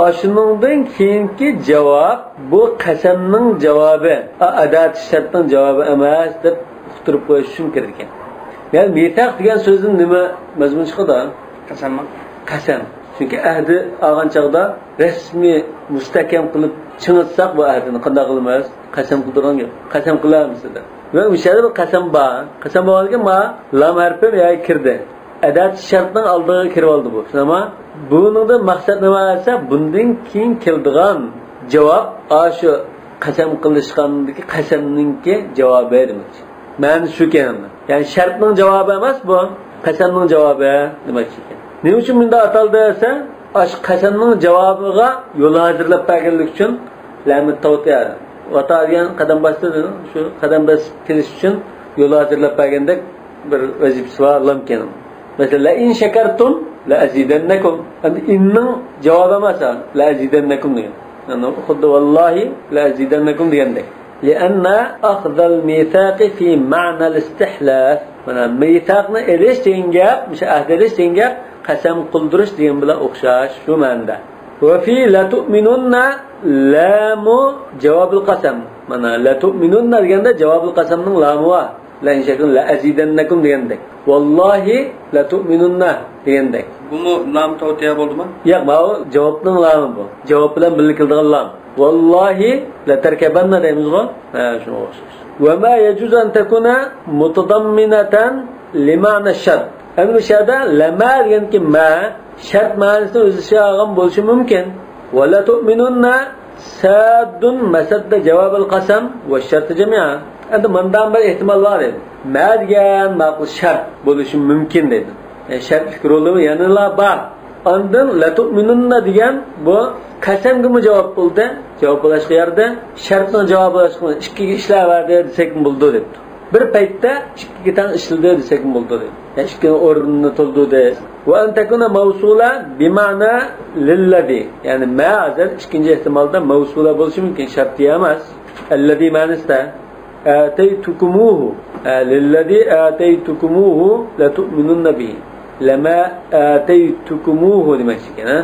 ashuningdan keyingi javob bu qasamning javobi, adat shartning javobi emas deb uqtirib qo'yish uchun kirdi ekan. Yani mithaq degan so'zning nima mazmun chiqadi? Qasammi? Qasam. Chunki ahdi olgan chaqda rasmiy mustahkam qilib chingitsak bu ahdini qanday qilamiz? Qasam qildirgan gap. Qasam qilamiz dedi. Va o'sha bir qasam bor. Qasam bo'lgan ma lam harfi yo'q kirdi. Adat shartning oldiga kirib oldi bu. Ama buningda maqsad nima esa bundan keyin keladigan javob shu qasam qilishgandagi qasamningki javobi demak. Ma'ni shu ekan. Yani şartning javobi emas bu, qasamning javobi demoqchi ekan. Nima uchun bunda ataldi esa, ash qasamning javobiga yo'l hozirlab berganlik uchun lamut tawtiya. Vata degan qadam bosdi, shu qadam bosib kelish uchun yo'l hozirlab bergandek bir vazifasi bor lamkan. Mesela in shakartum la azidannakum. Endi inning javobi emas, la azidannakum degan. Yani xuddi vallahi la azidannakum degandek. لأن أخذ الميثاق في معنى الاستحلاف من ميثاقنا إليش تنجاب مش أهدلش تنجاب قسم قلدرش دين بلا أخشاش شو معنده وفي لا تؤمنون لام جواب القسم من لا تؤمنون دينده جواب القسم من لاموا لا إن شاء الله لا أزيدنكم ديندك والله لا تؤمنون ديندك bunu lam tavtiye oldu mu? Yok bu cevapның lamı bu cevap bilan bildirilgan lam Vallahi la terkebanna deymiz o. Şunu olsun. Ve ma yecuz en tekuna mutadamminatan lima'na şart. Yani bu şeyde lama diyen ki ma şart manasını öz içine algan buluşu mümkün. Ve la tu'minunna saddun masadda cevabul qasam ve şartı cemi'a. Yani bundan bir ihtimal var dedi. Ma diyen maqul şart buluşu mümkün dedi. Yani şart fikirli yani la ba. Ondan la tu'minunna diyen bu qasamga mi javob bo'ldi? Javob bo'lishga yerda shartning javobi bo'lishga ikkiga ishlaverdi desak bo'ldi deb. Bir paytda ikkiga tang ishladi desak bo'ldi deb. Yani ikki o'rnini to'ldirdi. Va antakuna mavsula bi ma'na lillazi. Yani ma azal ikkinchi ehtimolda mavsula bo'lishi mumkin, shart emas. Allazi ma'nosida ataytukumuhu lillazi ataytukumuhu la tu'minunna bihi. Lama ataytukumuhu demek ekan, ha?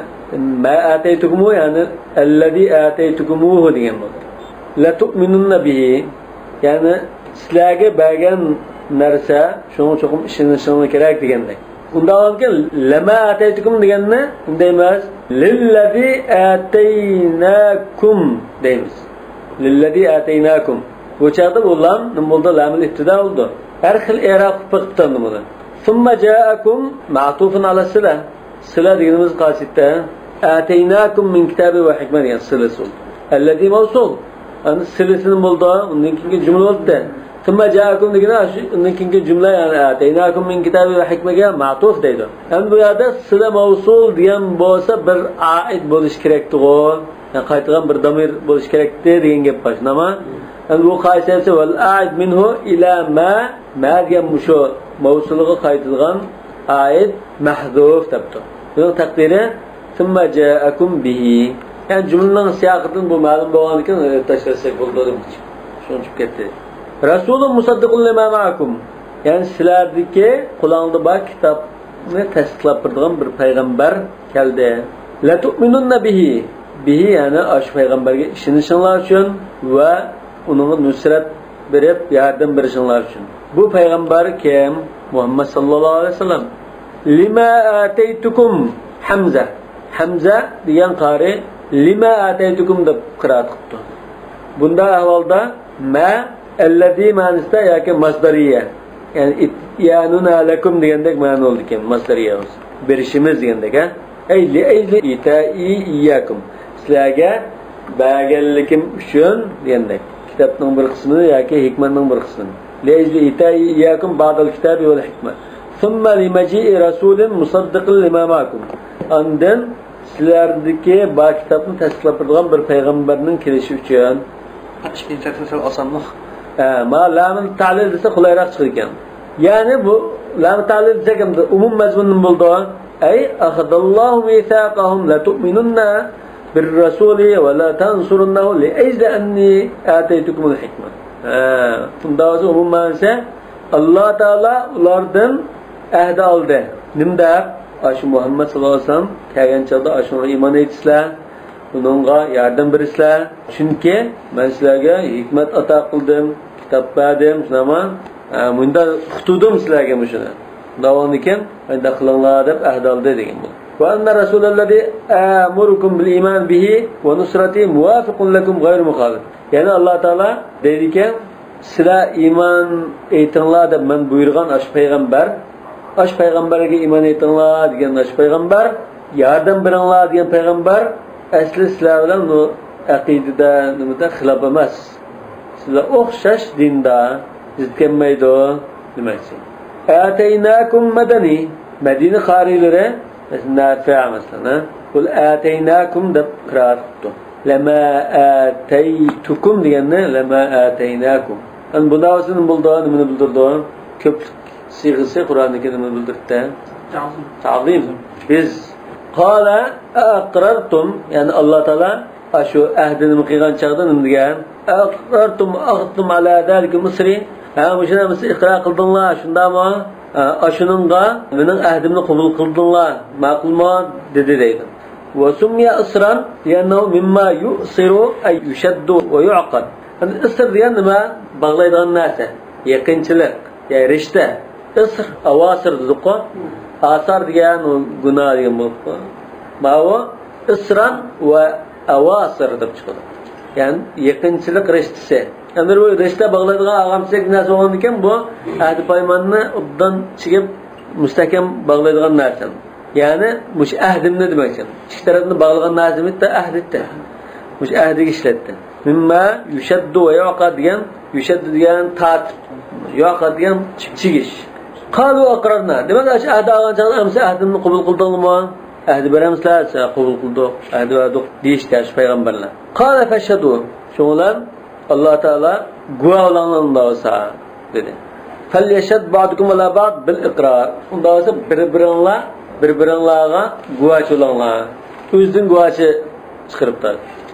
Ma ataytukumuhu yani allazi ataytukumuhu degan bo'ldi. La tu'minunna bihi yani sizlarga bergan narsa shunga cho'qim ishonishingiz kerak degandek. Unda olgan lama ataytukum deganni unda emas, lillazi ataynakum deymiz. Lillazi ataynakum. Bu chaqda bu lam nima bo'ldi? Lamul ibtida bo'ldi. Har xil i'rob qilib buni. Summa ja'akum ma'tufun ala sila. Sila deganimiz qasidda ataynakum min kitabi va hikma degan silasi bo'ldi. Allazi mavsul. Ani silasini bo'ldi, undan keyingi jumla bo'ldi. ثم جاءكم degene undan cümle yani ataynakum min kitabi ve hikmege ma'tuf deydi. Hem bu yerda sile mavsul degan bo'lsa bir aid bo'lish kerakdi go. Yani qaytagan bir damir bo'lish kerakdi degan gap bor. Nima? Yani bu qaysasi vel aid minhu ila ma degan musho mavsuliga qaytilgan aid mahzuf debdi. Bunun taqdiri thumma ja'akum bihi. Yani cümlenin siyaqıdan bu ma'lum bo'lgan ekan tashlasak bo'ldi demoqchi. Shunchib ketdi. Rasulun musaddiqun lima ma'akum. Yani sizlardagi qo'lingizda bor kitobni tasdiqlab turadigan bir payg'ambar keldi. La tu'minunna bihi. Bihi yani ash payg'ambarga ishonishinglar uchun va uningga nusrat berib yordam berishinglar uchun. Bu payg'ambar kim? Muhammad sallallohu alayhi vasallam. Lima ataytukum Hamza. Hamza degan qari lima ataytukum deb qiraat qildi. Bunda ahvolda ma allazi ma'nosida yoki masdariya. Yani ityanuna lakum degandek ma'no oldu ekan masdariya bo'lsa. Berishimiz degandek ha. Ayli ita'i iyyakum. Sizlarga berganlikim uchun degandek. Kitobning bir qismini yoki hikmatning bir qismini. La'izli ita'i iyyakum ba'dal kitabi wal hikma. Thumma limaji'i rasulin musaddiqin lima ma'akum. Ondan sizlardagi bu kitobni tasdiqlab turgan bir payg'ambarning kelishi uchun ikkinchi tasavvur osonroq. Ma lamun ta'lil desa qulayroq chiqar ekan. Ya'ni bu lamun ta'lil deganimda umum mazmunning bo'ldi. Ay akhadallohu mithaqahum la tu'minunna bir rasuli va la tansurunnahu li ajli anni ataytukumul hikma. Bunda o'zi umum ma'nosi Alloh taolo ulardan ahd oldi. Nimda? Aşı Muhammed sallallahu aleyhi ve sellem kelgan chaqda ashunga iymon etisizlar, uningga yordam berisizlar. Chunki men sizlarga hikmat ato qildim, kitob berdim, shunama, bunda xutudim sizlarga shuni. Davom ekan, bunda qilinglar deb ahd oldi degan bu. Va anna rasulullahi amurukum bil iman bihi va nusrati muwafiqun lakum ghayr mukhalif. Yani Allah taala dediki, sizlar iymon aytinglar deb men buyurgan ash payg'ambar ash payg'ambarga iymon etinglar degan ash payg'ambar, yordam beringlar degan payg'ambar asli sizlar bilan bu aqidada nimada xilof emas. Sizlar o'xshash dinda zid kelmaydi demoqchi. Ataynakum madani Madina qarilari nafi'a masalan. Qul ataynakum deb qira'atdi. Lama ataytukum deganni lama ataynakum. An bundan bo'ldi, nimani bildirdi? Ko'plik sig'isi Qur'onni kelimani bildirdi. Ta'zim. Biz qala aqrartum yani Allah taala shu ahdini qilgan chaqda nima degan? Aqrartum aqtum ala zalika misri. O'shani biz iqro qildinglar, shundami? Ashuningga mening ahdimni qabul qildinglar, ma'qulmi dedi deydi. Wa sumya isran yana mimma yusiru ay yushaddu wa yu'qad. Yani isr degan nima? Bog'laydigan narsa, yaqinchilik, ya rishta. Isr avasir dediqo. Asar degan gunoh degan bo'lib. Ma'vo isran va avasir deb chiqadi. Yani yaqinchilik rishtasi. Endi bu rishta bog'laydigan ag'amchilik narsa bo'lgan ekan, bu ahd paymonni obdan chiqib mustahkam bog'laydigan narsa. Yani mush ahdimni demakchi. Ikki tarafni bog'lagan narsa bitta ahditda. Mush ahdiga ishlatdi. Mimma yushaddu va yuqad degan, yushaddu degan tartib, yuqad degan chigish. Qalu aqrarna. Demak, ash ahd olgan chaqda amsa ahdimni qabul qildingmi? Ahd beramizlar, qabul qildik. Ahd berdik deyishdi payg'ambarlar. Qala fashhadu. Shunlar Allah Teala guvohlananda olsa dedi. Fal yashad ba'dukum ala ba'd bil iqrar. Unda olsa bir-biringlarga guvohchi bo'linglar. O'zing guvohchi chiqiribdi.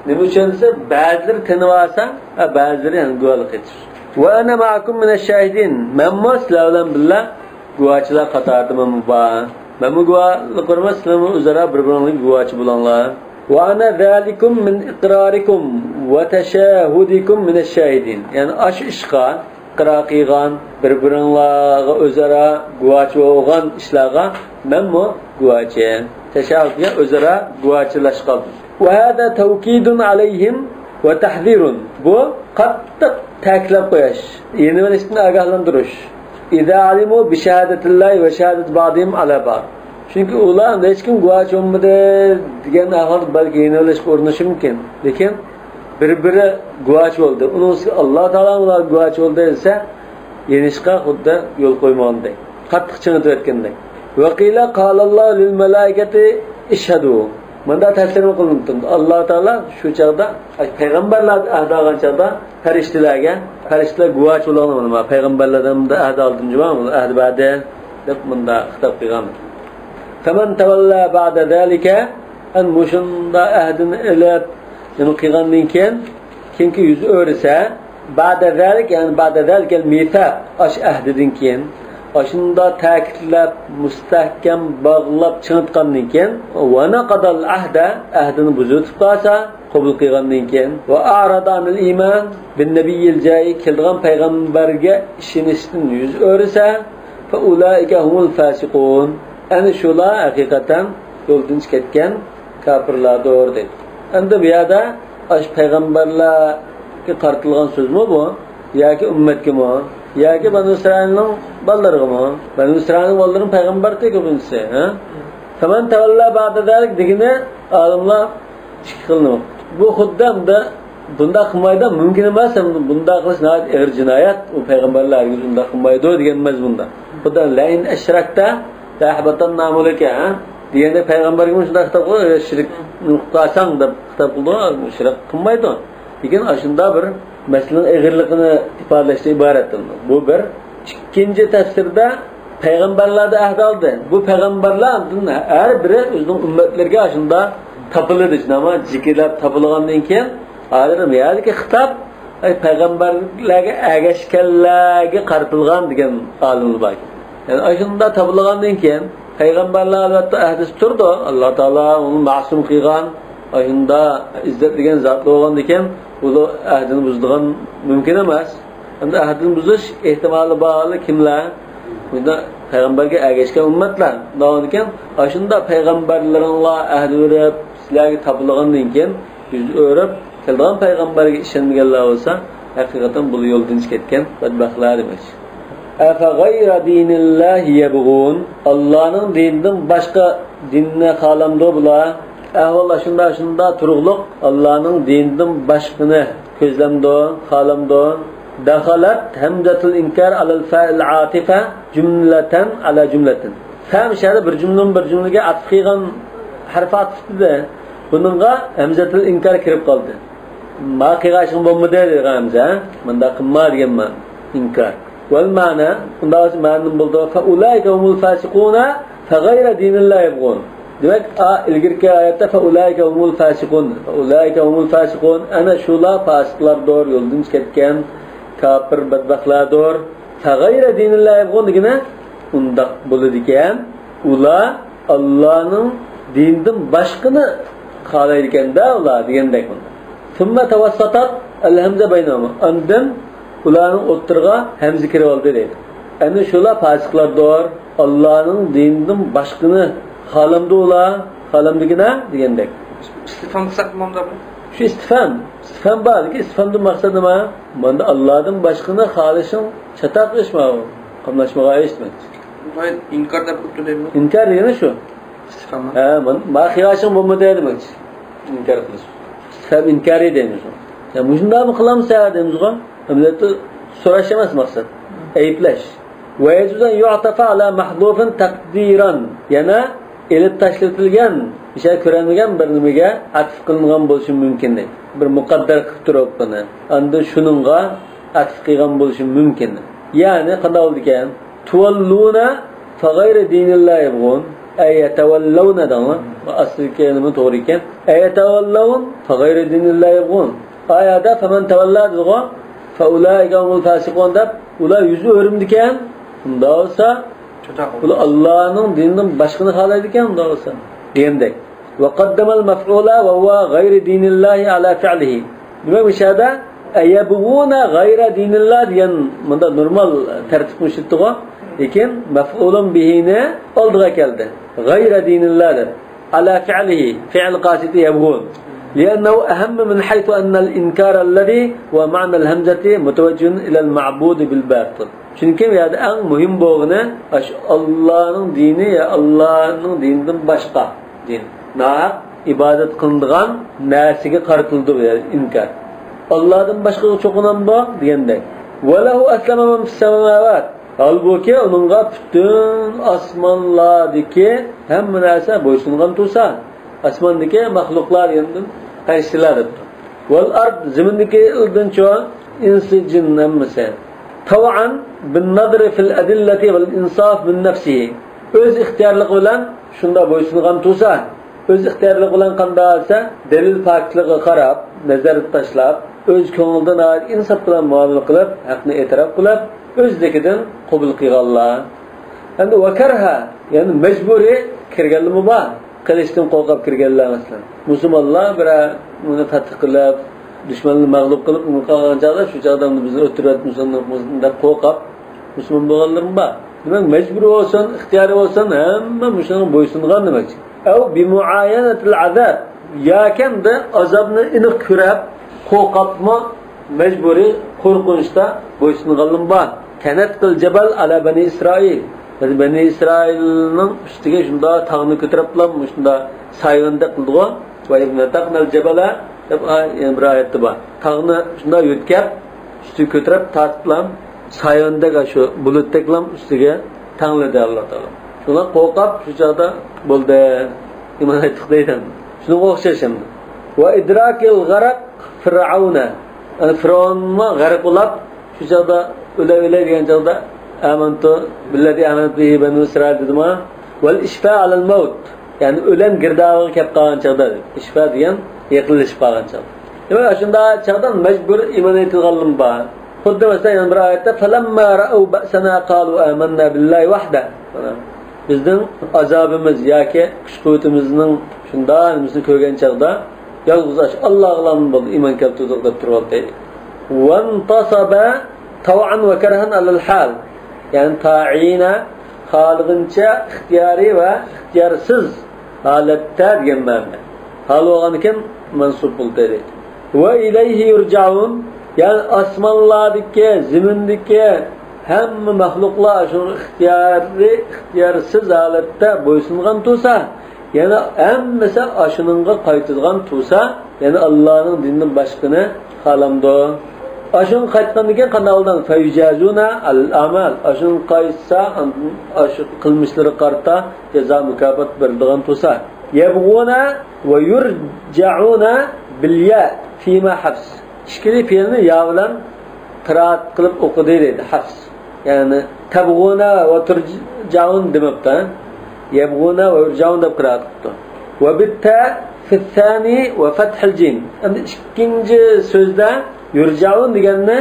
Nima uchun desa, ba'zilar tinib olsa, ba'zilar ham guvohlik etish. Va ana ma'akum min ash-shahidin. Mamma sizlar bilan billah guvohchilar qatorida bor. Mamma guvohlik qilmas, sizlar o'zaro bir-biringlarga guvohchi bo'linglar. Wa ana zalikum min iqrarikum wa tashahudikum min ash-shahidin. Yani ash ishqa qiraqiygan bir-biringlarga o'zaro guvohchi bo'lgan ishlarga menmi guvohchi. Tashahhudga o'zaro guvohchilashgan. Wa hada tawkidun alayhim wa tahdhirun. Bu qattiq ta'kidlab qo'yish, yeni bilishni ogohlantirish. Idza alimu bi shahadatillahi va shahadat ba'dihim ala ba'd. Chunki ular hech kim guvohchi bo'lmadi degan ahvol balki yeni bilishga urinishi mumkin. Lekin bir-biri guvohchi bo'ldi. Uning Alloh taolo ular guvohchi bo'ldi desa, yenishqa xuddi yo'l qo'ymagandek, qattiq chingitib aytgandek. Vaqila qalallohu lil malaikati ishhadu. Bunda taslim qilindi. Alloh taolo shu chaqda payg'ambarlar ahd olgan chaqda farishtalar guvoh bo'lgan nima payg'ambarlardan ahd oldim javob ahd ba'da deb bunda xitob qilgan. Faman tawalla ba'da zalika an mushunda ahdini ilab nima qilgandan keyin kimki yuz o'risa ba'da zalik ya'ni ba'da zalikal mithaq ash ahdidan keyin ashunda ta'kidlab mustahkam bog'lab chingitgandan keyin va naqadal ahda ahdini buzib qolsa qabul qilgandan keyin va a'radanil iman bin nabiyil jay kelgan payg'ambarga ishonishdan yuz o'risa fa ulaika humul fasiqun ana shular haqiqatan yo'ldan ketgan kafirlardir dedi. Endi bu yerda ash payg'ambarlarga qartilgan so'zmi bu yoki ummatgami yoki Banu Israilning bolalarigami? Banu Israilning bolalarining payg'ambarda ko'pincha, ha? Faman tavalla ba'da dalik degini olimlar ikki xilni. Bu xuddamda bunda qilmaydi, mumkin emas, bunda qilish og'ir jinoyat, u payg'ambarlarga bunda qilmaydi degan emas bunda. Xudo la in ashrakta tahbatan namulaka, ha? Deganda payg'ambarga shunday xitob qilib, shirk nuqtasang deb xitob qildi, shirk qilmaydi. Lekin ashunda bir meselenin egirliğini ifadeleşte ibarettir. Bu bir. İkinci tefsirde peygamberlerde ahd aldı. Bu peygamberlerin her biri özünün ümmetlerine aşında tapılıdır. Ama zikirler tapılığından keyin ayrım yani ki hitap peygamberlerge ergeçkenlerge qartılgan degan alimler var. Yani aşında tapılığından keyin peygamberler albatta ahdisi turdu. Allah Teala onu masum kılgan, aşında izzetligen zatlı olan diken bu ahdini buzduğun mümkün emas. Endi ahdini buzish ehtimoli borli kimlar? Bunda payg'ambarga ergashgan ummatlar. Da'vogan ashunda payg'ambarlarga ahd berib, sizlarga topilgandan keyin yuz o'rib, kelgan payg'ambarga ishonmaganlar bo'lsa, haqiqatan bu yo'ldan ketgan badbaxtlar demak. Afa g'ayra dinillahi yabghun. Allohning dinidan boshqa dinni xolamdi bular. Ahvolla shunda turug'liq Allohning dinidan boshqani ko'zlamdi, xolamdi. Dakhalat hamzatul inkar alal fa'il atifa jumlatan ala jumlatin. Fa'il shari bir jumlaga atf qilgan harf atfda. Buningga hamzatul inkar kirib qoldi. Ma qilg'ashing bo'lmadi degan hamza, bunda qilma deganman inkar. Wal ma'na unda ma'ni bo'ldi fa ulaika humul fasiquna fa ghayra dinillahi yabghun. Demek ilgirki ayette fa ulaika humul fasiqun. Fa ulaika humul fasiqun ana shular fasiqlardir, yo'ldan ketgan kafir badbaxtlardir. Fa ghayra dinillahi yabghun degina unda bo'ladi ekan. Ular Allohning dinidan boshqani xohlaydi ekanda ular degandek bunda. Thumma tawassatat al-hamza baynahuma. Undan ularning o'ttirga hamza kirib oldi deydi. Ana shular fasiqlardir, Allohning dinidan boshqani xolamdi ular, xolamdigina degandek. İstifam qilsak bo'ladi. Shu istifam borki, istifamning maqsadi nima? Bunda Allohdan boshqani xohlashing chataq qilishma, qamlashmaga aytma. Voy inkor deb turibmi? Inkor degani shu. Istifam. Ha, ma xiyashing bo'lmadi demak. Inkor qilish. Istifam inkari deymiz. Ya shundaymi qilamiz deymiz-ku. Hamda so'rash emas maqsad. Ayiblash. Wa yajuzan yu'tafa ala mahdufin taqdiran. Yana elib tashlatilgan, isha ko'ranmagan bir nimaga atf qilingan bo'lishi mumkin deydi. Bir muqaddar qilib turib buni. Endi shuningga atf qilgan bo'lishi mumkin. Ya'ni qanday bo'ldi ekan? Tuwalluna fa ghayra dinillahi yabghun. Ayatawallawna dama. Asli kelimi to'g'ri ekan. Ayatawallawun fa ghayra dinillahi yabghun. Ayada faman tawalla deg'a fa ulaika humul fasiqun deb ular yuzi o'rimdi ekan. Unda olsa ular Allohning dinidan boshqani xohlaydi ekan unda olsa. Degandek. Va qaddamal maf'ula va huwa ghayri dinillahi ala fi'lihi. Nima mishada ayabuna ghayra dinillah degan bunda normal tartib mushittiga, lekin maf'ulun bihini oldiga keldi. Ghayra dinillah ala fi'lihi, fi'l qasidi yabghun. لأنه أهم من حيث أن الإنكار الذي هو معنى الهمزة متوجه إلى المعبود بالباطل. Çünkü yani en mühim boğunu Allah'ın dini ya Allah'ın dininden başka din. Na ibadet kılındıgan nesige kartıldı yani inkar. Allah'dan başka çok önemli bu diyende. وَلَهُ أَسْلَمَ مَنْ فِي السَّمَاوَاتِ Halbuki onunğa bütün asmanlardaki hamma narsa bo'ysungan tursa, asmandagi mahluqlar endi qaysilardir. Wal ard zimindagi ildincho insi jin hammasi. Taw'an bin nadr fil adillati wal insaf min nafsihi. O'z ixtiyorligi bilan shunda bo'ysungan tursa, o'z ixtiyorligi bilan qanday olsa, dalil pokligiga qarab, nazar tashlab, o'z ko'nglidan insof bilan muomala qilib, haqni e'tirof qilib, o'zligidan qabul qilganlar. Endi vakarha, ya'ni majburiy kirganligi bor. Qilishdan qo'rqib kirganlar masalan. Musulmonlar bir uni fath qilib, dushmanni mag'lub qilib, uni qilgan chog'da shu chog'da bizni o'tirib musulmonlar deb qo'rqib musulmon bo'lganlar bor. Demak, majburiy bo'lsin, ixtiyoriy bo'lsin, hamma musulmon bo'ysungan demakchi. Aw bi muayanatil azab, yakanda azobni aniq ko'rib, qo'rqibmi majburiy qo'rqinchda bo'ysunganlar bor. Kanat qil jabal ala bani Isroil. Bani Isroilning ustiga shunda tog'ni ko'tariblar, shunda sayvanda qildi-ku. Va ibn taqnal jabala deb oyatda bor. Tog'ni shunda yo'tkab, ustiga ko'tarib tortiblar, sayvandaga shu bulutdeklar ustiga tangladi Alloh taolo. Shuna qo'rqib shu joyda bo'ldi. Iymon aytdik deydi. Shunga o'xshash endi. Va idrakil g'arq fir'auna. Fir'aunni g'arq qilib shu joyda o'la degan joyda amantu billazi amantu bihi banu Isroil dedimi? Val ishfa alal maut. Ya'ni o'lan girdog'iga kelib qolgan chog'da ishfa degan yaqinlashib qolgan chog'. Demak, shunda chog'dan majbur iymon etilganlim bor. Xuddi masalan bir oyatda falamma ra'u ba'sana qalu amanna billahi wahda. Bizning azobimiz yoki kuch-quvvatimizning shundan bizni ko'rgan chog'da yolg'iz Alloh bilan bo'ldi iymon keltirdik deb turibdi. Wa intasaba taw'an wa karhan alal hal. Yani ta'ina xalqincha ixtiyoriy va ixtiyorsiz holatda degan ma'no. Hal bo'lganikin mansub bo'ldi. Va ilayhi yurja'un, yani osmonlardagi, zimindagi hamma mahluqlar shu ixtiyorsiz holatda bo'ysungan tursa, yana hammasi ashuningga qaytadigan tursa, yani Allohning dinidan boshqani xolamdi. Ashun qaytgandan keyin qanday oldan fayjazuna al-amal. Ashun qaytsa, ashu qilmishlari qarta jazo mukofot berilgan tursa, yabguna va yurja'una bil ya fima habs. Ishkili fe'lni ya bilan qiraat qilib o'qidi dedi, habs. Yani tabguna va turja'un demabda, yabguna va yurja'un deb qiraat qildi. Va bitta fi thani va fath al-jim. Endi ikkinchi so'zda yurja'un deganni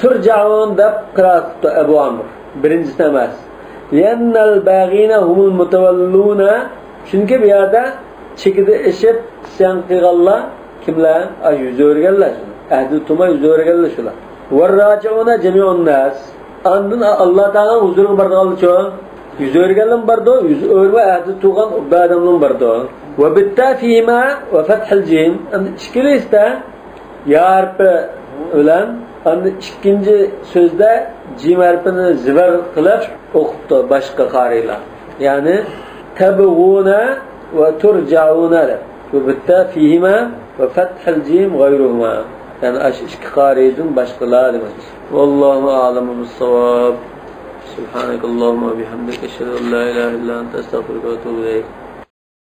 turja'un deb qiraat qildi Abu Amr. Birinchisi emas. Li'annal baghina humul mutawalluna. Chunki bu yerda chekida ishib isyon qilganlar kimlar? Yuz o'rganlar. Ahdi tuma yuz o'rganlar shular. Warraji'una jami'un nas. Andın Allah Taala huzuruna barganlarço yuz o'rganlar bardo, yuz o'rva ahdi tugan odamlar bardo. Va bitta fima va fathul jim. Ishkilista ya harfi bilan endi ikkinchi so'zda jim harfini zibar qilib o'qibdi boshqa qarilar. Ya'ni tabghuna va turja'una. Va bitta fima va fathul jim g'ayruhuma. Yani ikki qaridan boshqalar demak. Vallohu a'lamu bis-savab. Subhanakallahumma va bihamdika ashhadu an la ilaha illa anta astaghfiruka va atubu ilayk.